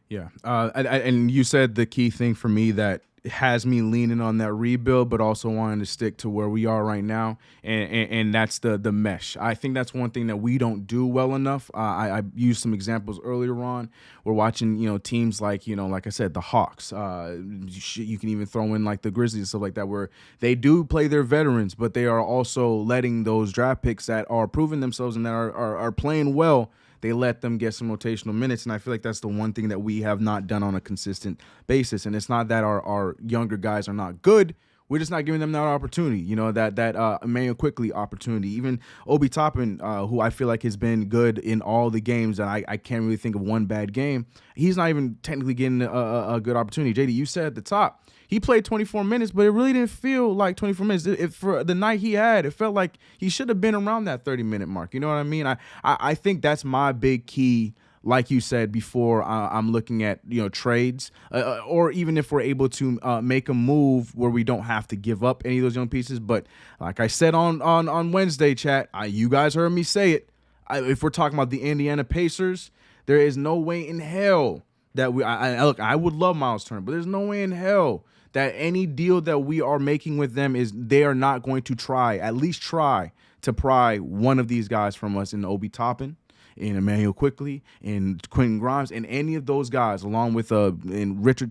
Yeah. And you said the key thing for me that has me leaning on that rebuild, but also wanting to stick to where we are right now, and that's the mesh. I think that's one thing that we don't do well enough. I used some examples earlier on. We're watching, teams like, like I said, the Hawks. You can even throw in like the Grizzlies and stuff like that, where they do play their veterans, but they are also letting those draft picks that are proving themselves and that are playing well. They let them get some rotational minutes, and I feel like that's the one thing that we have not done on a consistent basis. And it's not that our younger guys are not good. We're just not giving them that opportunity, that Emmanuel Quickly opportunity. Even Obi Toppin, who I feel like has been good in all the games, and I can't really think of one bad game. He's not even technically getting a good opportunity. JD, you said at the top, he played 24 minutes, but it really didn't feel like 24 minutes. For the night he had, it felt like he should have been around that 30-minute mark. You know what I mean? I think that's my big key. Like you said before, I'm looking at trades, or even if we're able to make a move where we don't have to give up any of those young pieces. But like I said on Wednesday, chat, you guys heard me say it. If we're talking about the Indiana Pacers, there is no way in hell that look. I would love Miles Turner, but there's no way in hell that any deal that we are making with them they are not going to at least try to pry one of these guys from us in Obi Toppin, in Emmanuel Quickly, in Quentin Grimes, and any of those guys, along with Mitchell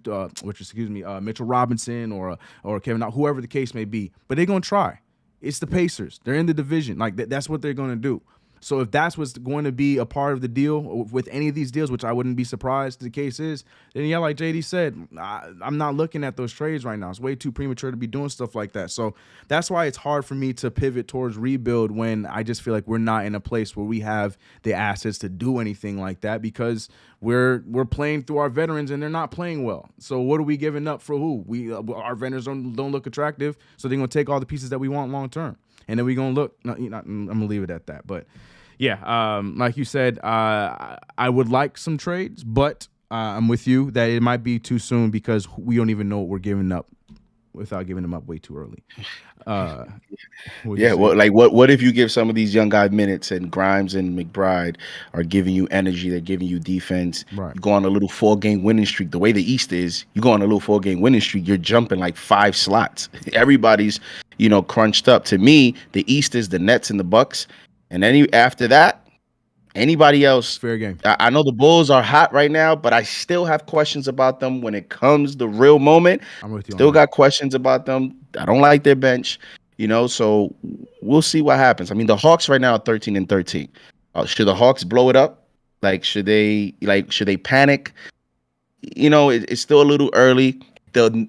Robinson or Kevin, whoever the case may be. But they're gonna try. It's the Pacers. They're in the division. Like that's what they're gonna do. So if that's what's going to be a part of the deal with any of these deals, which I wouldn't be surprised the case is, then yeah, like JD said, I'm not looking at those trades right now. It's way too premature to be doing stuff like that. So that's why it's hard for me to pivot towards rebuild when I just feel like we're not in a place where we have the assets to do anything like that, because we're playing through our veterans and they're not playing well. So what are we giving up for who? Our veterans don't look attractive, so they're going to take all the pieces that we want long term. And then we're going to look, I'm going to leave it at that. But yeah, like you said, I would like some trades, but I'm with you that it might be too soon because we don't even know what we're giving up without giving them up way too early. What if you give some of these young guys minutes and Grimes and McBride are giving you energy, they're giving you defense. Right. You go on a little 4-game winning streak. The way the East is, you go on a little 4-game winning streak, you're jumping like 5 slots. Everybody's, crunched up. To me, the East is the Nets and the Bucks. And after that, anybody else. Fair game. I know the Bulls are hot right now, but I still have questions about them when it comes the real moment. I'm with you. Still got questions about them. I don't like their bench, so we'll see what happens. I mean, the Hawks right now are 13-13. Should the Hawks blow it up? Should they panic? It's still a little early.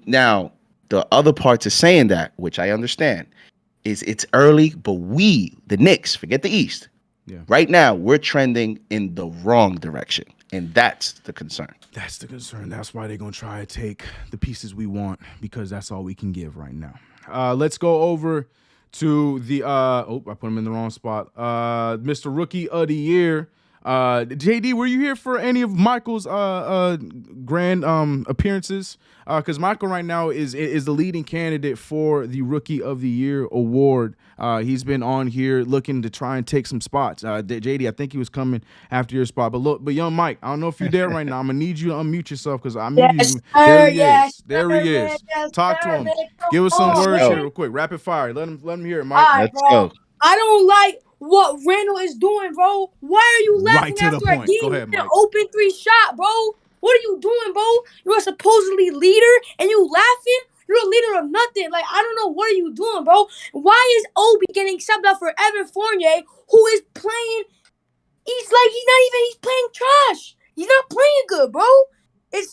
Now, the other part to saying that, which I understand, is it's early, but we, the Knicks, forget the East. Yeah. Right now, we're trending in the wrong direction, and that's the concern. That's the concern. That's why they're going to try to take the pieces we want, because that's all we can give right now. Let's go over to the I put him in the wrong spot. Mr. Rookie of the Year. JD, were you here for any of Michael's grand appearances? Because Michael right now is the leading candidate for the Rookie of the Year award. He's been on here looking to try and take some spots. JD, I think he was coming after your spot. But young Mike, I don't know if you're there right now. I'm gonna need you to unmute yourself because I muted you. There he is. Talk to him. Give us some words here real quick. Rapid fire. Let him hear it, Mike. Right, Let's go. I don't like what Randall is doing, bro. Why are you laughing to the after a point. game Go ahead, with an Mike. open 3 shot, bro? What are you doing, bro? You're a supposedly leader and you laughing? You're a leader of nothing. Like, I don't know, what are you doing, bro? Why is Obi getting subbed out for Evan Fournier, who is playing? He's playing trash. He's not playing good, bro. It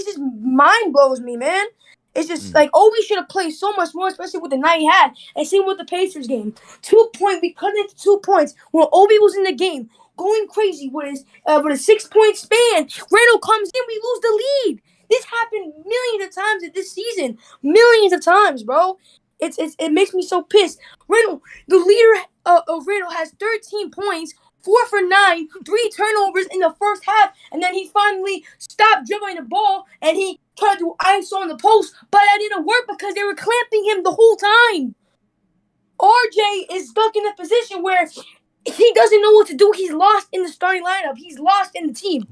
just mind blows me, man. It's just like Obi should have played so much more, especially with the night he had. And same with the Pacers game. 2 point, we cut into 2 points when Obi was in the game, going crazy with his 6-point span. Randall comes in, we lose the lead. This happened millions of times this season, millions of times, bro. It makes me so pissed. Randall, the leader of Randall, has 13 points. 4 for 9, 3 turnovers in the first half, and then he finally stopped dribbling the ball and he tried to ice on the post, but that didn't work because they were clamping him the whole time. RJ is stuck in a position where he doesn't know what to do. He's lost in the starting lineup. He's lost in the team.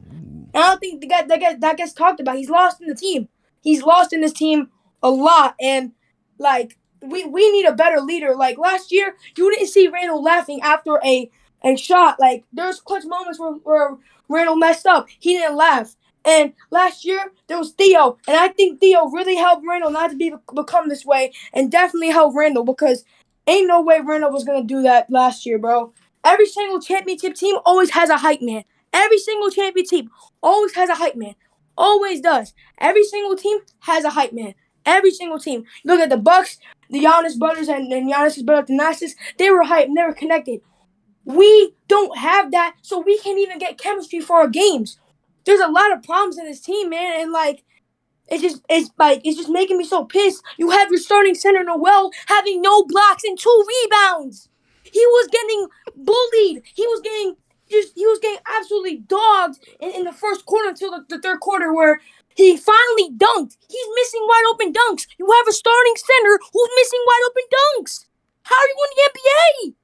And I don't think that gets talked about. He's lost in the team. He's lost in this team a lot, and like we need a better leader. Like last year, you didn't see Randall laughing after a shot. Like there's clutch moments where Randall messed up. He didn't laugh. And last year there was Theo, and I think Theo really helped Randall not to become this way, and definitely helped Randall because ain't no way Randall was gonna do that last year, bro. Every single championship team always has a hype man. Every single championship team always has a hype man. Always does. Every single team has a hype man. Every single team. Look at the Bucks, the Giannis brothers, and Giannis' brother Thanasis. They were hype, never connected. We don't have that, so we can't even get chemistry for our games. There's a lot of problems in this team, man, and like it's just making me so pissed. You have your starting center Noel having no blocks and 2 rebounds. He was getting bullied. He was getting absolutely dogged in the first quarter until the third quarter where he finally dunked. He's missing wide open dunks. You have a starting center who's missing wide open dunks. How are you in the NBA?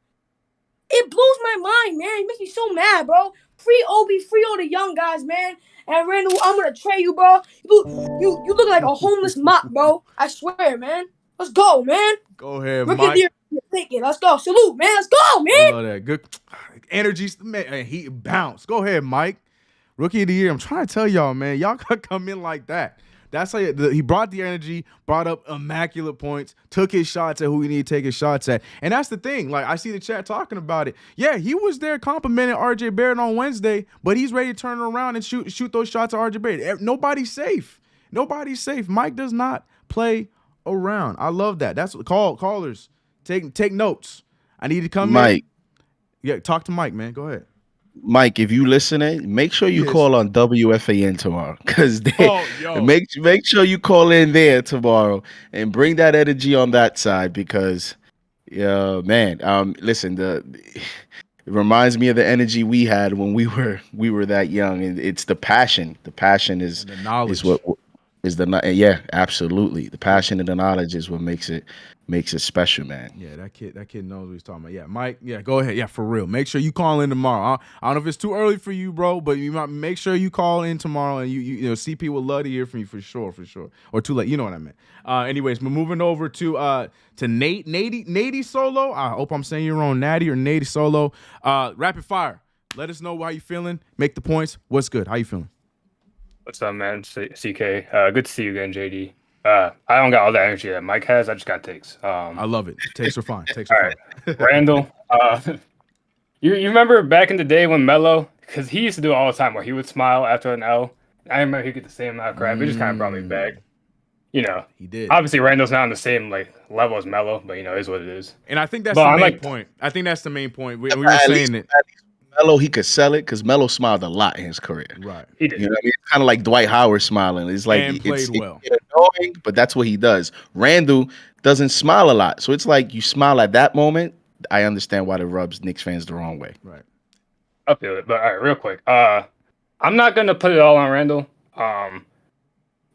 It blows my mind, man. It makes me so mad, bro. Free Obi, free all the young guys, man. And Randall, I'm gonna trade you, bro. You look like a homeless mop, bro. I swear, man. Let's go, man. Go ahead, Rookie Mike. of the year, take it. Let's go. Salute, man. Let's go, man. I love that. Good energy. Man, he bounced. Go ahead, Mike. Rookie of the year. I'm trying to tell y'all, man. Y'all gotta come in like that. That's how he brought the energy, brought up immaculate points, took his shots at who he needed to take his shots at. And that's the thing. Like, I see the chat talking about it. Yeah, he was there complimenting RJ Barrett on Wednesday, but he's ready to turn around and shoot those shots at RJ Barrett. Nobody's safe. Nobody's safe. Mike does not play around. I love that. That's what callers. Take notes. I need to come Mike. Yeah, talk to Mike, man. Go ahead. Mike, if you listening, make sure you call on WFAN tomorrow, because make sure you call in there tomorrow and bring that energy on that side, because man, listen, it reminds me of the energy we had when we were that young, and it's the passion. The passion is the knowledge. Absolutely. The passion and the knowledge is what makes it special, man. Yeah, that kid knows what he's talking about. Yeah, Mike, yeah, go ahead. Yeah, for real. Make sure you call in tomorrow. I don't know if it's too early for you, bro, but you might make sure you call in tomorrow, and you know, CP would love to hear from you for sure. Or too late, you know what I meant. Anyways, we're moving over to Nady Solo. I hope I'm saying you're wrong, Natty or Nady Solo. Rapid fire. Let us know how you feeling. Make the points. What's good? How you feeling? What's up, man? CK. Good to see you again, JD. I don't got all the energy that Mike has. I just got takes. I love it. Takes are fine. Right. Randall, you remember back in the day when Melo, because he used to do it all the time, where he would smile after an L. I remember he'd get the same amount of crap. It just kind of brought me back. You know, he did. Obviously, Randall's not on the same level as Melo, but it is what it is. And I think that's the main point. I think that's the main point. We were saying it. Melo, he could sell it because Melo smiled a lot in his career. Right. He did. You know what I mean? It's kind of like Dwight Howard smiling. It's like it's well. annoying, but that's what he does. Randall doesn't smile a lot. So it's like you smile at that moment. I understand why it rubs Knicks fans the wrong way. Right. I feel it. But all right, real quick. I'm not gonna put it all on Randall.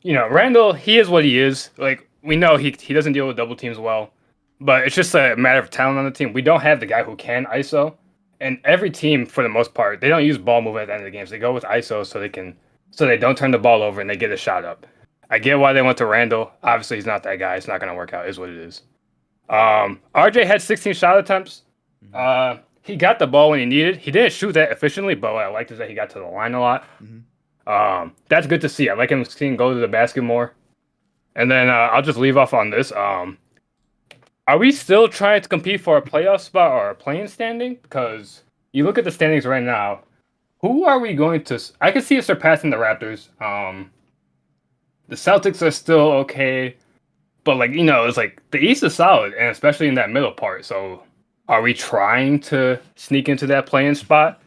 Randall, he is what he is. Like, we know he doesn't deal with double teams well, but it's just a matter of talent on the team. We don't have the guy who can ISO, and every team, for the most part, they don't use ball movement at the end of the games. They go with ISO so they don't turn the ball over and they get a shot up. I get why they went to Randall. Obviously, he's not that guy. It's not gonna work out. Is what it is. RJ had 16 shot attempts. He got the ball when he needed. He didn't shoot that efficiently, but what I liked is that he got to the line a lot. That's good to see. I like him seeing go to the basket more. And then I'll just leave off on this. Are we still trying to compete for a playoff spot or a play-in standing? Because you look at the standings right now. Who are we going to? I can see it surpassing the Raptors. The Celtics are still okay, but it's like the East is solid, and especially in that middle part. So, are we trying to sneak into that play-in spot?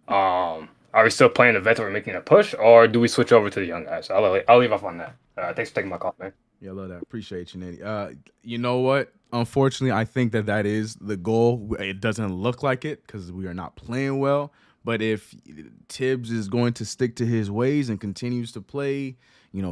Are we still playing the vet or making a push, or do we switch over to the young guys? I'll leave off on that. Thanks for taking my call, man. Yeah, I love that. Appreciate you, Nitty. You know what? Unfortunately, I think that is the goal. It doesn't look like it because we are not playing well. But if Tibbs is going to stick to his ways and continues to play,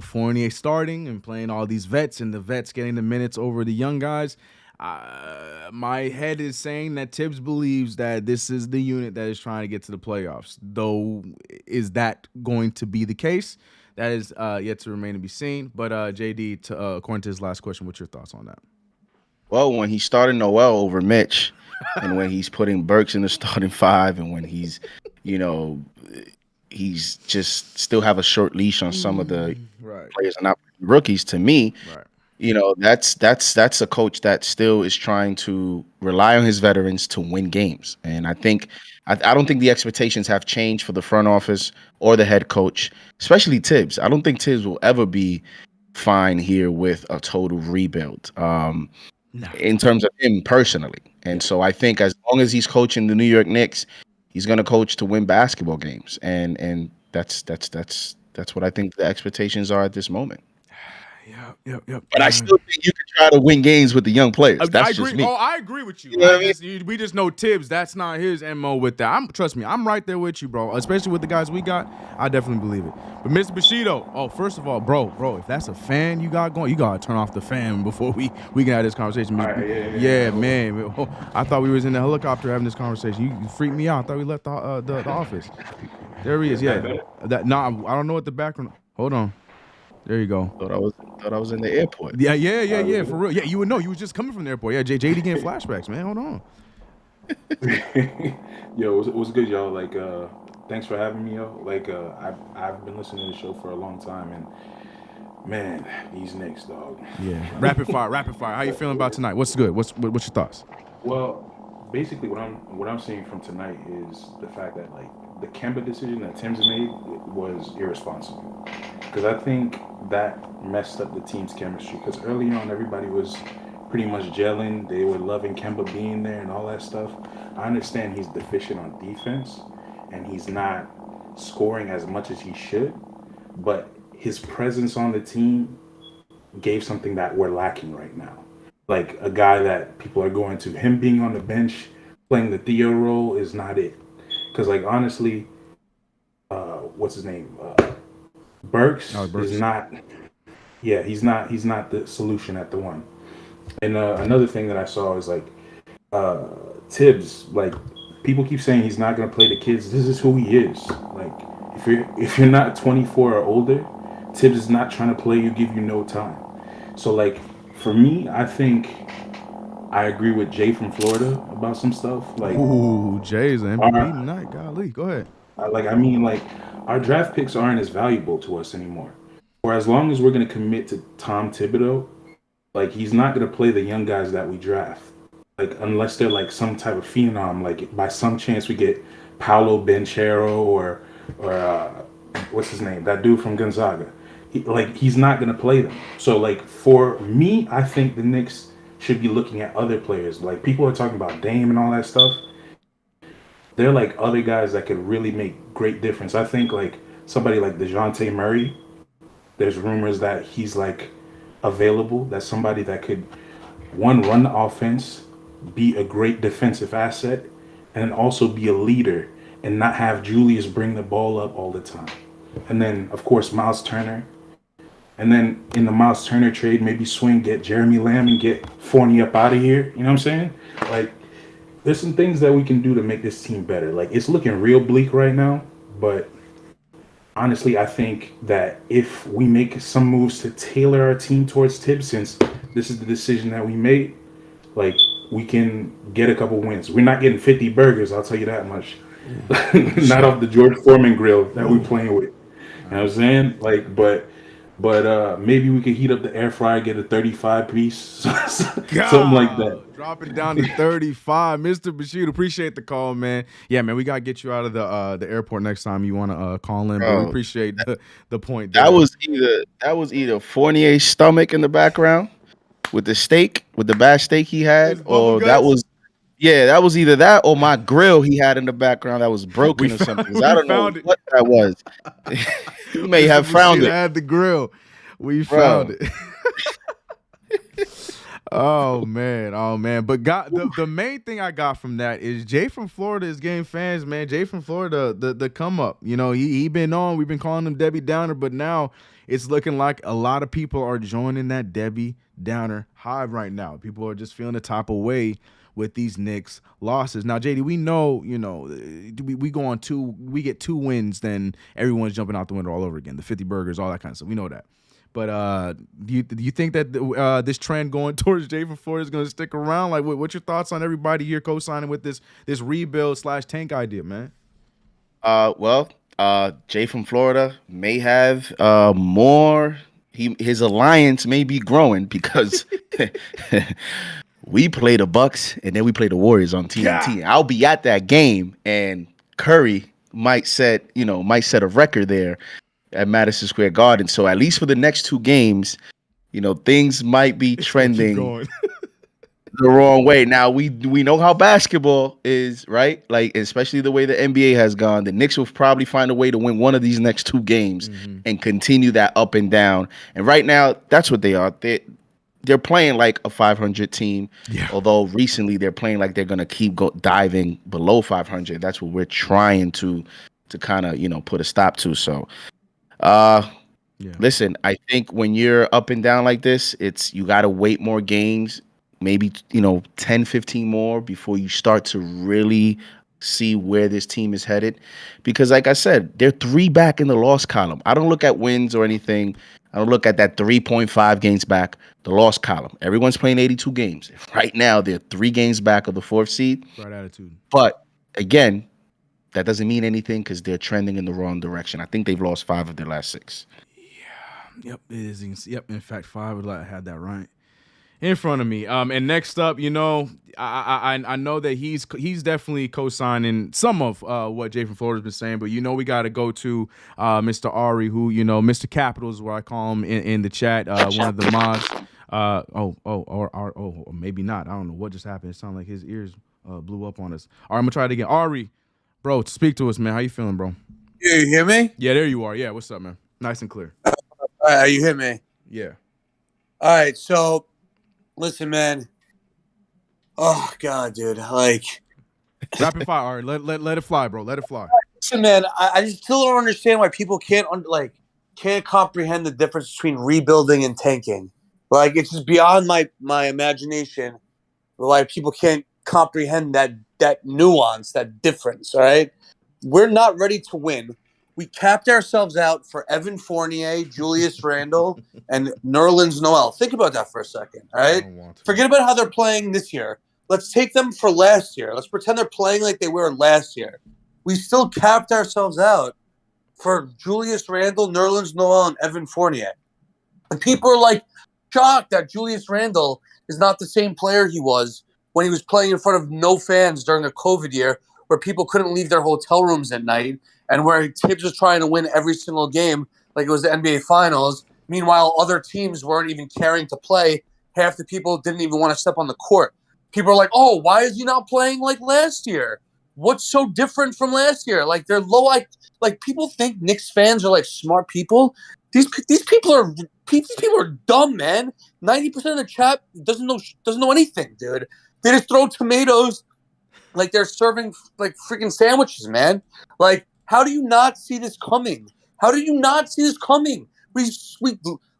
Fournier starting and playing all these vets and the vets getting the minutes over the young guys, my head is saying that Tibbs believes that this is the unit that is trying to get to the playoffs. Though, is that going to be the case? That is yet to remain to be seen. But JD, according to his last question, what's your thoughts on that? Well, when he started Noel over Mitch, and when he's putting Burks in the starting five, and when he's, he's just still have a short leash on some of the players and not rookies. To me, that's a coach that still is trying to rely on his veterans to win games. And I think I don't think the expectations have changed for the front office or the head coach, especially Tibbs. I don't think Tibbs will ever be fine here with a total rebuild. In terms of him personally. And so I think as long as he's coaching the New York Knicks, he's going to coach to win basketball games. And that's what I think the expectations are at this moment. Yep. But I still think you can try to win games with the young players. That's I agree. just me. I agree with you. You know what I mean? We just know Tibbs. That's not his MO with that. Trust me, I'm right there with you, bro. Especially with the guys we got, I definitely believe it. But Mr. Bushido, first of all, bro, if that's a fan you got going, you gotta turn off the fan before we can have this conversation. Yeah, man. I thought we was in the helicopter having this conversation. You freaked me out. I thought we left the office. There he is. Yeah. I don't know what the background. Hold on. There you go. Thought I was in the airport. Yeah, for real. Yeah, you would know. You was just coming from the airport. Yeah, JD getting flashbacks, man. Hold on. Yo, it was good, y'all. Thanks for having me, yo. I've been listening to the show for a long time, and man, these Knicks, dog. Yeah, rapid fire. How you feeling about tonight? What's good? What's your thoughts? Well, basically, what I'm seeing from tonight is the fact that the Kemba decision that Tim's made was irresponsible, because I think that messed up the team's chemistry. Because early on, everybody was pretty much gelling. They were loving Kemba being there and all that stuff. I understand he's deficient on defense and he's not scoring as much as he should, but his presence on the team gave something that we're lacking right now. Like a guy that people are going to. Him being on the bench, playing the Theo role is not it. Because honestly, what's his name? Burks is not. Yeah, he's not the solution at the one. And another thing that I saw is Tibbs. People keep saying he's not gonna play the kids. This is who he is. If you're not 24 or older, Tibbs is not trying to play you, give you no time. So for me, I think I agree with Jay from Florida about some stuff. Ooh, Jay's an MVP tonight. Golly, go ahead. Our draft picks aren't as valuable to us anymore. For as long as we're going to commit to Tom Thibodeau, he's not going to play the young guys that we draft. Unless they're some type of phenom, by some chance we get Paolo Banchero or what's his name? That dude from Gonzaga. He's not going to play them. So for me, I think the Knicks should be looking at other players. People are talking about Dame and all that stuff. They're other guys that could really make great difference. I think somebody like DeJounte Murray, there's rumors that he's available. That's somebody that could run the offense, be a great defensive asset, and also be a leader and not have Julius bring the ball up all the time. And then, of course, Miles Turner. And then in the Miles Turner trade, maybe swing, get Jeremy Lamb and get Fournier up out of here. You know what I'm saying? Like, there's some things that we can do to make this team better. Like, it's looking real bleak right now, but honestly, I think that if we make some moves to tailor our team towards Tibbs, since this is the decision that we made, like, we can get a couple wins. We're not getting 50 burgers, I'll tell you that much. Not off the George Foreman grill that we're playing with. You know what I'm saying? Like, but maybe we could heat up the air fryer, get a 35 piece, something like that. Drop it down to 35. Mr. Bashir, appreciate the call, man. Yeah, man, we got to get you out of the airport next time you want to call in, but we appreciate the point there. That was either Fournier's stomach in the background with the steak, with the bad steak he had, or that was either that or my grill he had in the background that was broken or something. I don't know what that was. You may have found it. Had the grill. We found it. Oh man. But the main thing I got from that is Jay from Florida is getting fans, man. Jay from Florida, the come up. You know, he been on. We've been calling him Debbie Downer, but now it's looking like a lot of people are joining that Debbie Downer hive right now. People are just feeling the type of way with these Knicks losses. Now, JD, we know, you know, we go on we get 2 wins, then everyone's jumping out the window all over again. The 50 burgers, all that kind of stuff. We know that. But do you think that this trend going towards Jay from Florida is going to stick around? Like, what's your thoughts on everybody here co-signing with this rebuild / tank idea, man? Jay from Florida may have more. His alliance may be growing because we play the Bucks and then we play the Warriors on TNT. Yeah. I'll be at that game, and Curry might set a record there at Madison Square Garden. So at least for the next 2 games, you know, things might be trending the wrong way. Now we know how basketball is, right? Like, especially the way the NBA has gone. The Knicks will probably find a way to win one of these next 2 games and continue that up and down. And right now, that's what they are. They're playing like a 500 team, although recently they're playing like they're going to keep diving below 500. That's what we're trying to kind of, you know, put a stop to. So, listen, I think when you're up and down like this, you got to wait more games, maybe, you know, 10, 15 more before you start to really see where this team is headed. Because like I said, they're 3 back in the loss column. I don't look at wins or anything. I don't look at that 3.5 games back, the loss column. Everyone's playing 82 games. Right now, they're 3 games back of the 4th seed. Right attitude. But again, that doesn't mean anything because they're trending in the wrong direction. I think they've lost 5 of their last 6. Yeah. Yep. It is. Yep. In fact, 5. I had that right in front of me. And next up, you know, I know that he's definitely co-signing some of what Jay from Florida's been saying, but you know we got to go to Mr. Ari, who, you know, Mr. Capital is what I call him in the chat, one of the mods. Or maybe not. I don't know what just happened. It sounded like his ears blew up on us. All right, I'm gonna try it again. Ari, bro, speak to us, man. How you feeling, bro? Yeah, you hear me? Yeah, there you are. Yeah, what's up, man? Nice and clear. You hear me? Yeah. All right, so listen, man. Oh God, dude. Like, rapid fire, Ari. Let it fly, bro. Let it fly. Listen, man. I just still don't understand why people can't comprehend the difference between rebuilding and tanking. Like, it's just beyond my imagination. Why people can't comprehend that nuance, that difference. All right, we're not ready to win. We capped ourselves out for Evan Fournier, Julius Randle, and Nerlens Noel. Think about that for a second, all right? Forget about how they're playing this year. Let's take them for last year. Let's pretend they're playing like they were last year. We still capped ourselves out for Julius Randle, Nerlens Noel, and Evan Fournier. And people are like shocked that Julius Randle is not the same player he was when he was playing in front of no fans during a COVID year where people couldn't leave their hotel rooms at night, and where Tibbs was trying to win every single game like it was the NBA Finals. Meanwhile, other teams weren't even caring to play. Half the people didn't even want to step on the court. People are like, oh, why is he not playing like last year? What's so different from last year? Like, they're low. Like people think Knicks fans are like smart people. These people are dumb, man. 90% of the chat doesn't know anything, dude. They just throw tomatoes like they're serving like freaking sandwiches, man. Like, how do you not see this coming? How do you not see this coming? We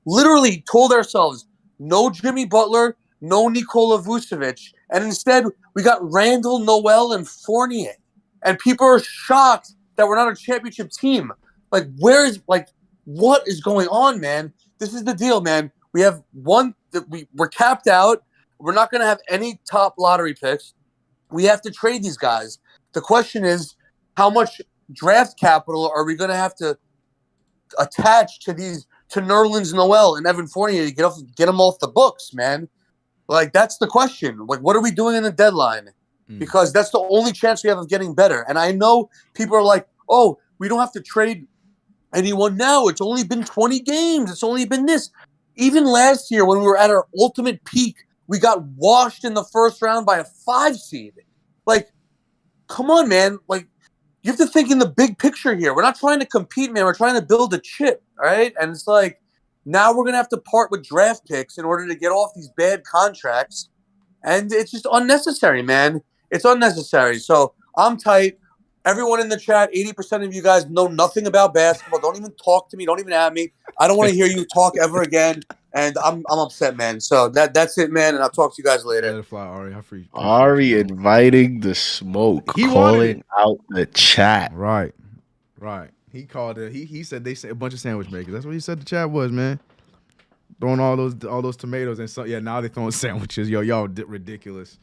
literally told ourselves no Jimmy Butler, no Nikola Vucevic, and instead we got Randall, Noel, and Fournier. And people are shocked that we're not a championship team. Like, what is going on, man? This is the deal, man. We have we're capped out. We're not going to have any top lottery picks. We have to trade these guys. The question is, how much draft capital are we going to have to attach to Nerlens Noel and Evan Fournier to get them off the books, man? Like, that's the question. Like, what are we doing in the deadline? Because that's the only chance we have of getting better. And I know people are like, oh, we don't have to trade anyone now. It's only been 20 games. It's only been this. Even last year when we were at our ultimate peak, we got washed in the first round by a 5 seed. Like, come on, man. Like, you have to think in the big picture here. We're not trying to compete, man. We're trying to build a chip, all right? And it's like, now we're going to have to part with draft picks in order to get off these bad contracts. And it's just unnecessary, man. It's unnecessary. So I'm tight. Everyone in the chat, 80% of you guys know nothing about basketball. Don't even talk to me. Don't even at me. I don't want to hear you talk ever again. And I'm upset, man. So that's it, man. And I'll talk to you guys later. Let it fly, Ari. Ari inviting the smoke, calling out the chat. Right. He called it. He said they say a bunch of sandwich makers. That's what he said the chat was, man. Throwing all those tomatoes and so now they're throwing sandwiches. Y'all ridiculous.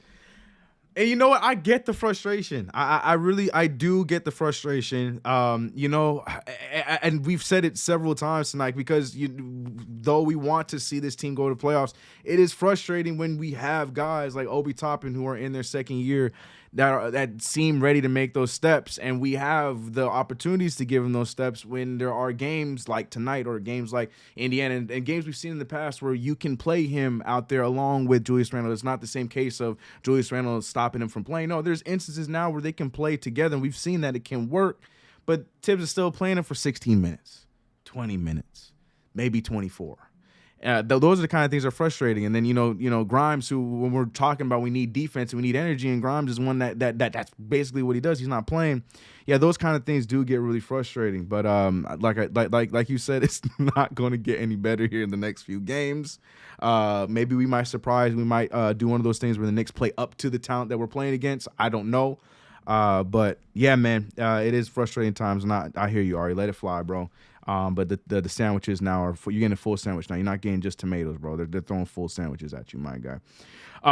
And you know what? I get the frustration. I really do get the frustration. And we've said it several times tonight because though we want to see this team go to playoffs, it is frustrating when we have guys like Obi Toppin who are in their second year that seem ready to make those steps, and we have the opportunities to give them those steps when there are games like tonight or games like Indiana and games we've seen in the past where you can play him out there along with Julius Randle. It's not the same case of Julius Randle stopping him from playing. No, there's instances now where they can play together, and we've seen that it can work, but Tibbs is still playing him for 16 minutes, 20 minutes, maybe 24. Those are the kind of things that are frustrating. And then, Grimes, who when we're talking about we need defense and we need energy, and Grimes is one that's basically what he does. He's not playing. Yeah, those kind of things do get really frustrating. But like you said, it's not going to get any better here in the next few games. Maybe we might surprise. We might do one of those things where the Knicks play up to the talent that we're playing against. I don't know. But yeah, man, it is frustrating times. And I hear you, Ari. Let it fly, bro. But the sandwiches now you're getting a full sandwich now. You're not getting just tomatoes, bro. They're throwing full sandwiches at you, my guy.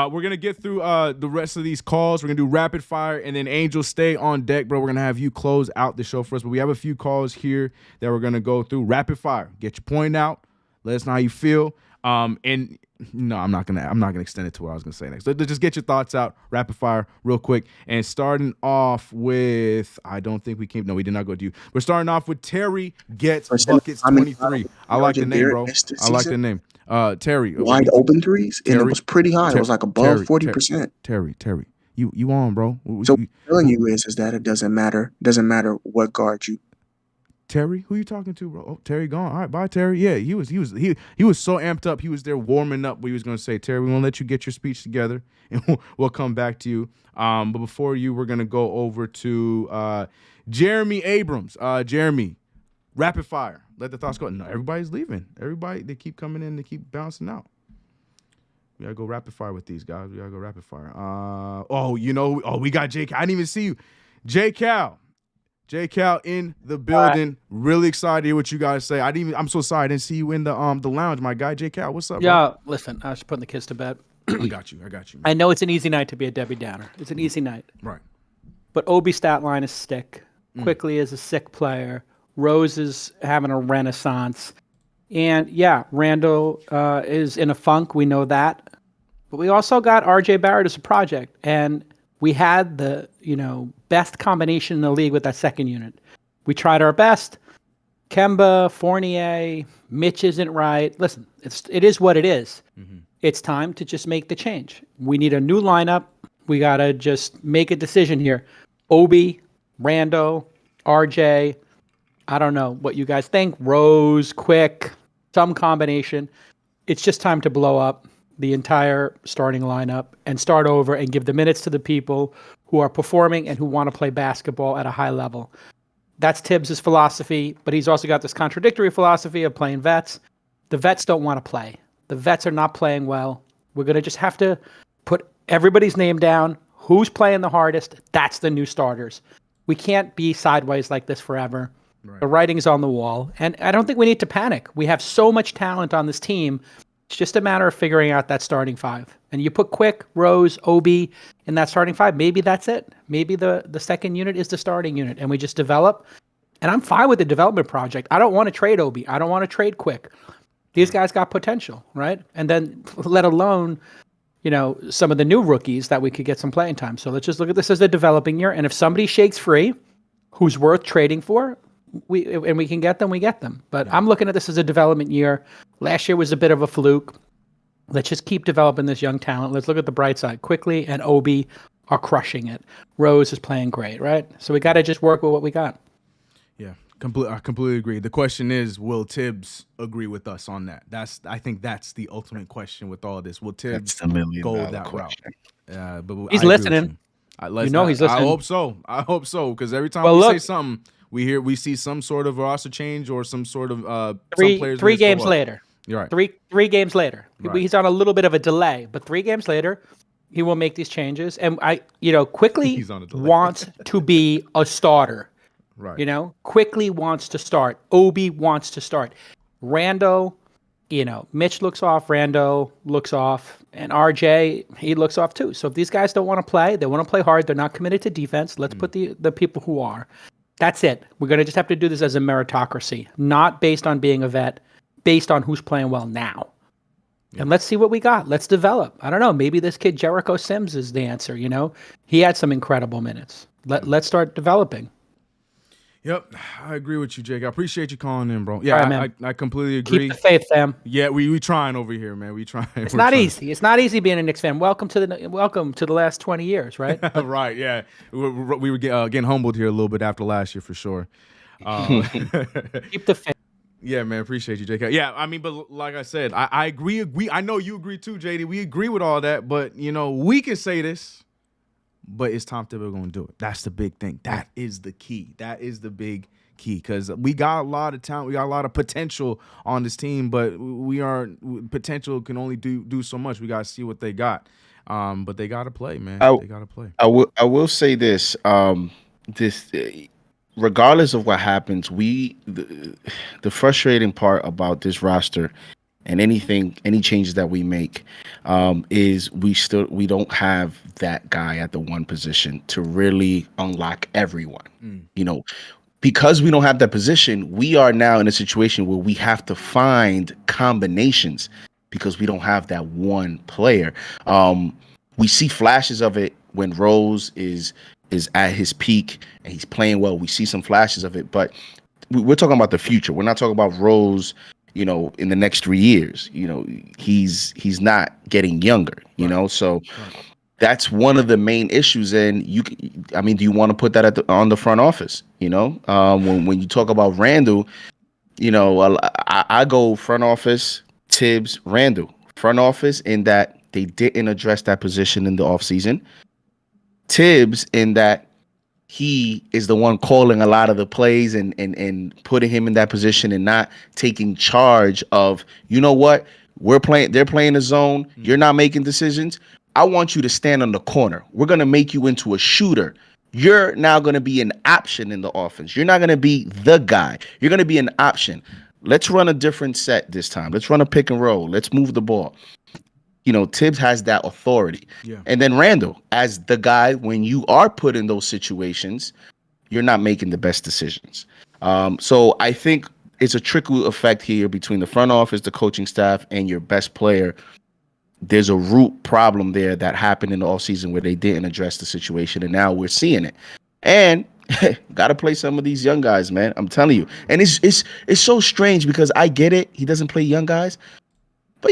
We're gonna get through the rest of these calls. We're gonna do rapid fire, and then Angel, stay on deck, bro. We're gonna have you close out the show for us. But we have a few calls here that we're gonna go through. Rapid fire. Get your point out. Let us know how you feel. And no, I'm not gonna extend it to what I was gonna say next. So just get your thoughts out, rapid fire, real quick. And starting off with, I don't think we came. No, we did not go to you. We're starting off with Terry Gets Buckets 23. I like the name, bro. I like the name. Terry. Wide open threes, and it was pretty high. It was like above 40%. Terry, you on, bro? So what I'm telling you is that it doesn't matter. Doesn't matter what guard you. Terry, who you talking to, bro? Oh, Terry gone. All right, bye, Terry. Yeah, he was so amped up. He was there warming up what he was going to say. Terry, we're going to let you get your speech together, and we'll come back to you. But before we're going to go over to Jeremy Abrams. Jeremy, rapid fire. Let the thoughts go. No, everybody's leaving. Everybody, they keep coming in. They keep bouncing out. We got to go rapid fire with these guys. We got to go rapid fire. We got J. Cal. I didn't even see you. J. Cal in the building. Really excited to hear what you guys say. I'm so sorry I didn't see you in the lounge, my guy. J. Cal, what's up? Yeah, bro? Listen, I was putting the kids to bed. I got you. Man. I know it's an easy night to be a Debbie Downer. It's an easy night. Right. But Obi's stat line is sick. Quickly is a sick player. Rose is having a renaissance. And yeah, Randall is in a funk. We know that. But we also got RJ Barrett as a project. And we had the, best combination in the league with that second unit. We tried our best. Kemba, Fournier, Mitch isn't right. Listen, it is what it is. Mm-hmm. It's time to just make the change. We need a new lineup. We got to just make a decision here. Obi, Rando, RJ, I don't know what you guys think. Rose, Quick, some combination. It's just time to blow up. the entire starting lineup and start over and give the minutes to the people who are performing and who want to play basketball at a high level. That's Tibbs' philosophy, but he's also got this contradictory philosophy of playing vets. The vets don't want to play. The vets are not playing well. We're going to just have to put everybody's name down. Who's playing the hardest? That's the new starters. We can't be sideways like this forever. Right. The writing's on the wall. And I don't think we need to panic. We have so much talent on this team. It's just a matter of figuring out that starting five. And you put Quick, Rose, Obi in that starting five. Maybe that's it. Maybe the second unit is the starting unit. And we just develop. And I'm fine with the development project. I don't want to trade Obi. I don't want to trade Quick. These guys got potential, right? And then let alone, some of the new rookies that we could get some playing time. So let's just look at this as a developing year. And if somebody shakes free, who's worth trading for, we can get them, we get them. But I'm looking at this as a development year. Last year was a bit of a fluke. Let's just keep developing this young talent. Let's look at the bright side. Quickly and Obi are crushing it. Rose is playing great, right? So we got to just work with what we got. Yeah, I completely agree. The question is, will Tibbs agree with us on that? I think that's the ultimate question with all this. Will Tibbs go that question. Route? But he's listening. He's listening. I hope so. Because every time we say something, we see some sort of roster change or some sort of three games later. You're right. Three games later. Right. He's on a little bit of a delay, but 3 games later, he will make these changes. And quickly wants to be a starter. Right. Quickly wants to start. Obi wants to start. Rando, Mitch looks off. Rando looks off. And RJ, he looks off too. So if these guys don't want to play, they want to play hard, they're not committed to defense, let's put the people who are. That's it. We're going to just have to do this as a meritocracy, not based on being a vet, based on who's playing well now. Yeah. And let's see what we got. Let's develop. I don't know. Maybe this kid, Jericho Sims, is the answer. He had some incredible minutes. Let's start developing. Yep, I agree with you, Jake. I appreciate you calling in, bro. Yeah, right, I completely agree. Keep the faith, fam. Yeah, we trying over here, man. We trying. It's not easy. It's not easy being a Knicks fan. Welcome to the last 20 years, right? Right. Yeah, we were getting humbled here a little bit after last year for sure. Keep the faith. Yeah, man. Appreciate you, Jake. Yeah, I mean, but like I said, I agree. I know you agree too, JD. We agree with all that, but we can say this. But is Tom Thibodeau going to do it? That's the big thing. That is the key. That is the big key because we got a lot of talent. We got a lot of potential on this team, but potential can only do so much. We got to see what they got. But they got to play, man. They got to play. I will say this. Regardless of what happens, the frustrating part about this roster and any changes that we make is we don't have that guy at the one position to really unlock everyone. Because we don't have that position, we are now in a situation where we have to find combinations because we don't have that one player. We see flashes of it when Rose is at his peak and he's playing well. We see some flashes of it, but we're talking about the future. We're not talking about Rose in the next 3 years. He's not getting younger, so that's one of the main issues. And do you want to put that on the front office? When you talk about Randall, I go front office, Tibbs, Randall. Front office in that they didn't address that position in the offseason. Tibbs in that he is the one calling a lot of the plays and putting him in that position and not taking charge of, what, they're playing the zone. You're not making decisions. I want you to stand on the corner. We're going to make you into a shooter. You're now going to be an option in the offense. You're not going to be the guy. You're going to be an option. Let's run a different set this time. Let's run a pick and roll. Let's move the ball. Tibbs has that authority. Yeah. And then Randall, as the guy, when you are put in those situations, you're not making the best decisions. So I think it's a trickle effect here between the front office, the coaching staff, and your best player. There's a root problem there that happened in the offseason where they didn't address the situation, and now we're seeing it. And got to play some of these young guys, man. I'm telling you. And it's so strange because I get it. He doesn't play young guys. But,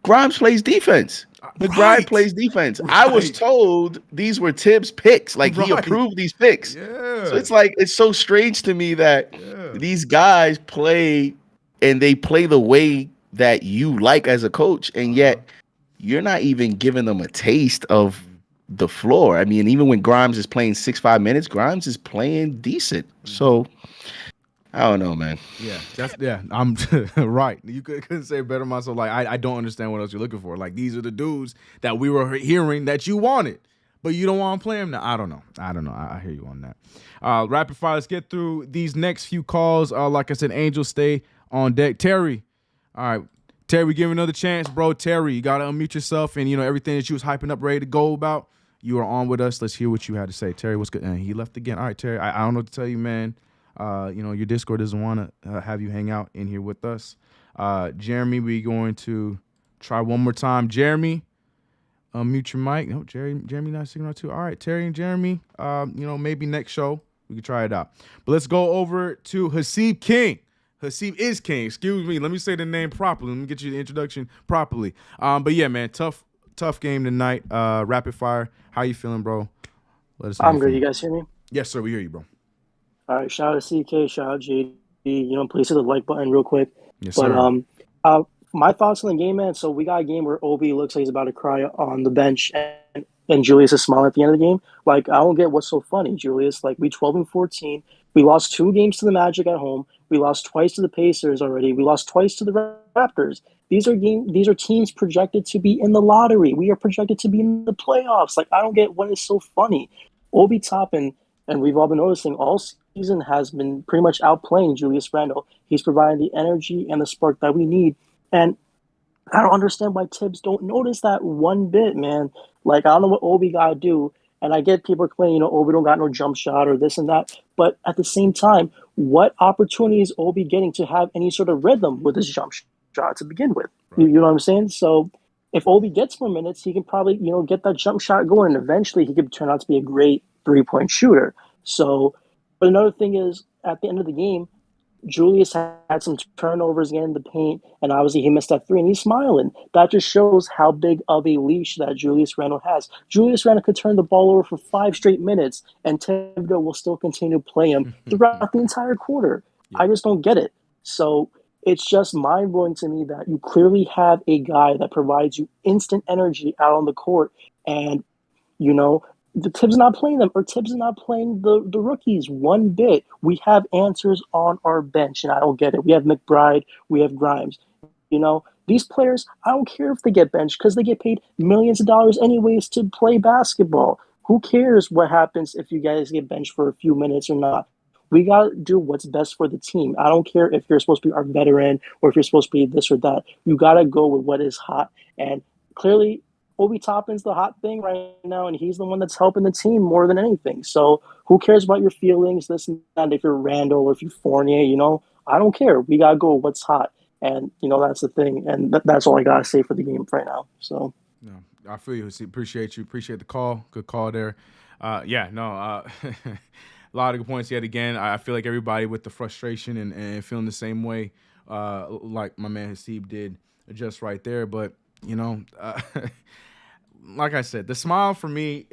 Grimes plays defense. McBride plays defense. Right. I was told these were Tibbs picks. He approved these picks. Yeah. So it's so strange to me that these guys play and they play the way that you like as a coach, and yet you're not even giving them a taste of the floor. I mean, even when Grimes is playing 5 minutes, Grimes is playing decent. So I don't know, man. Yeah, I'm right. You couldn't say it better myself. Like I don't understand what else you're looking for. Like these are the dudes that we were hearing that you wanted, but you don't want to play them now. I don't know. I hear you on that. Rapid fire. Let's get through these next few calls. Like I said, Angel, stay on deck. Terry, all right. Terry, we give another chance, bro. Terry, you gotta unmute yourself, and everything that you was hyping up, ready to go about. You are on with us. Let's hear what you had to say, Terry. What's good? And he left again. All right, Terry. I don't know what to tell you, man. Your Discord doesn't want to have you hang out in here with us. Jeremy, we're going to try one more time. Jeremy, unmute your mic. No, Jeremy not singing out too. All right, Terry and Jeremy. Maybe next show we can try it out. But let's go over to Hasib King. Hasib is King. Excuse me. Let me say the name properly. Let me get you the introduction properly. But yeah, man, tough game tonight. Rapid fire. How you feeling, bro? Let us know. I'm good. You guys hear me? Yes, sir. We hear you, bro. All right. Shout out to CK. Shout out JD. Please hit the like button real quick. Yes, but, sir. My thoughts on the game, man. So we got a game where Obi looks like he's about to cry on the bench, and Julius is smiling at the end of the game. Like, I don't get what's so funny, Julius. Like, we 12-14. We lost 2 games to the Magic at home. We lost twice to the Pacers already. We lost twice to the Raptors. These are teams projected to be in the lottery. We are projected to be in the playoffs. Like, I don't get what is so funny. Obi Toppin, and we've all been noticing all season, has been pretty much outplaying Julius Randle. He's providing the energy and the spark that we need. And I don't understand why Tibbs don't notice that one bit, man. Like, I don't know what Obi got to do. And I get people complaining, Obi don't got no jump shot or this and that. But at the same time, what opportunity is Obi getting to have any sort of rhythm with his jump shot to begin with? Right. You know what I'm saying? So if Obi gets more minutes, he can probably, get that jump shot going. And eventually he could turn out to be a great 3-point shooter. So, but another thing is, at the end of the game, Julius had some turnovers again in the paint, and obviously he missed that 3, and he's smiling. That just shows how big of a leash that Julius Randle has. Julius Randle could turn the ball over for 5 straight minutes, and Thibodeau will still continue to play him throughout the entire quarter. Yeah. I just don't get it. So it's just mind-blowing to me that you clearly have a guy that provides you instant energy out on the court, and, the Tibbs not playing them, or Tibbs is not playing the rookies one bit. We have answers on our bench, and I don't get it. We have McBride, we have Grimes. These players, I don't care if they get benched because they get paid millions of dollars anyways to play basketball. Who cares what happens if you guys get benched for a few minutes or not? We got to do what's best for the team. I don't care if you're supposed to be our veteran or if you're supposed to be this or that. You got to go with what is hot. And clearly, Obi Toppin's the hot thing right now, and he's the one that's helping the team more than anything. So who cares about your feelings, this and that, if you're Randall or if you're Fournier, I don't care. We got to go with what's hot. And, that's the thing. And that's all I got to say for the game right now. So, no, I feel you. Appreciate you. Appreciate the call. Good call there. A lot of good points yet again. I feel like everybody with the frustration and feeling the same way, like my man Hasib did just right there. But, like I said, the smile for me,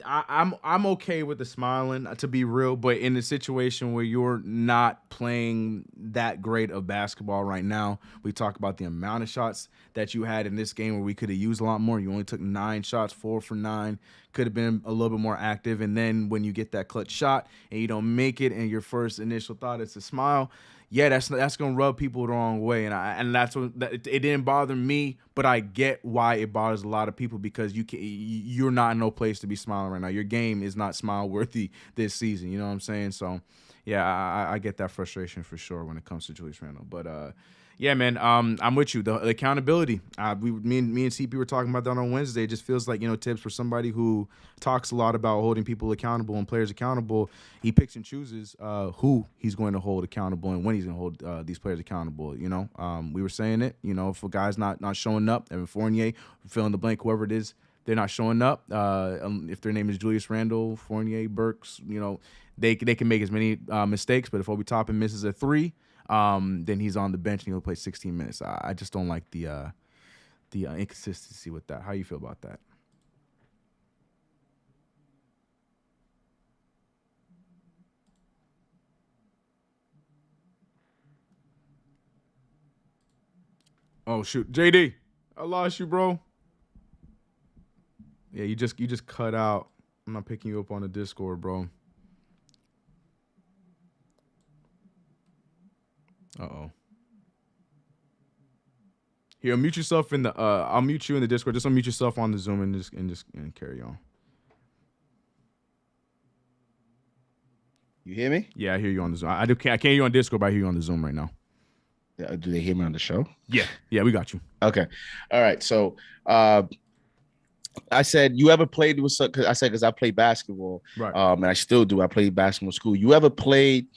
I'm okay with the smiling, to be real, but in a situation where you're not playing that great of basketball right now, we talk about the amount of shots that you had in this game where we could have used a lot more. You only took 9 shots, 4 for 9, could have been a little bit more active. And then when you get that clutch shot and you don't make it and your first initial thought is to smile, yeah, that's gonna rub people the wrong way, and that's what it didn't bother me, but I get why it bothers a lot of people because you're not in no place to be smiling right now. Your game is not smile worthy this season. You know what I'm saying? So, yeah, I get that frustration for sure when it comes to Julius Randle. But yeah, man, I'm with you. The accountability. Me and CP were talking about that on Wednesday. It just feels like Tibbs, for somebody who talks a lot about holding people accountable and players accountable, he picks and chooses who he's going to hold accountable and when he's going to hold these players accountable. We were saying it. If a guy's not showing up, Evan Fournier, fill in the blank, whoever it is, they're not showing up. If their name is Julius Randle, Fournier, Burks, they can make as many mistakes. But if Obi Toppin misses a 3. Then he's on the bench and he'll play 16 minutes. I just don't like the inconsistency with that. How you feel about that? Oh shoot, JD, I lost you, bro. Yeah, you just cut out. I'm not picking you up on the Discord, bro. Uh-oh. Here, mute yourself in the I'll mute you in the Discord. Just unmute yourself on the Zoom and just carry on. You hear me? Yeah, I hear you on the Zoom. I can't hear you on Discord, but I hear you on the Zoom right now. Yeah, do they hear me on the show? Yeah, we got you. Okay. All right. So I said, you ever played with, because I played basketball, right? And I still do. I played basketball in school. You ever played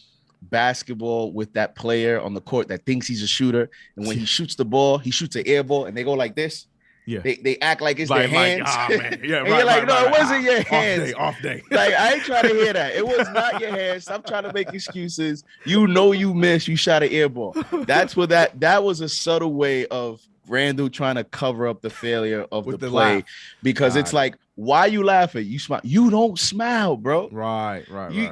basketball with that player on the court that thinks he's a shooter, and when he shoots the ball, he shoots an air ball, and they go like this? Yeah, they act like it's their hands. Man. Yeah, and you're like, no, it wasn't your hands. Off day. Like, I ain't trying to hear that. It was not your hands. Stop trying to make excuses. You know you missed. You shot an air ball. That's what that was a subtle way of Randall trying to cover up the failure of the play laugh. because it's like, why are you laughing? You smile. You don't smile, bro. Right.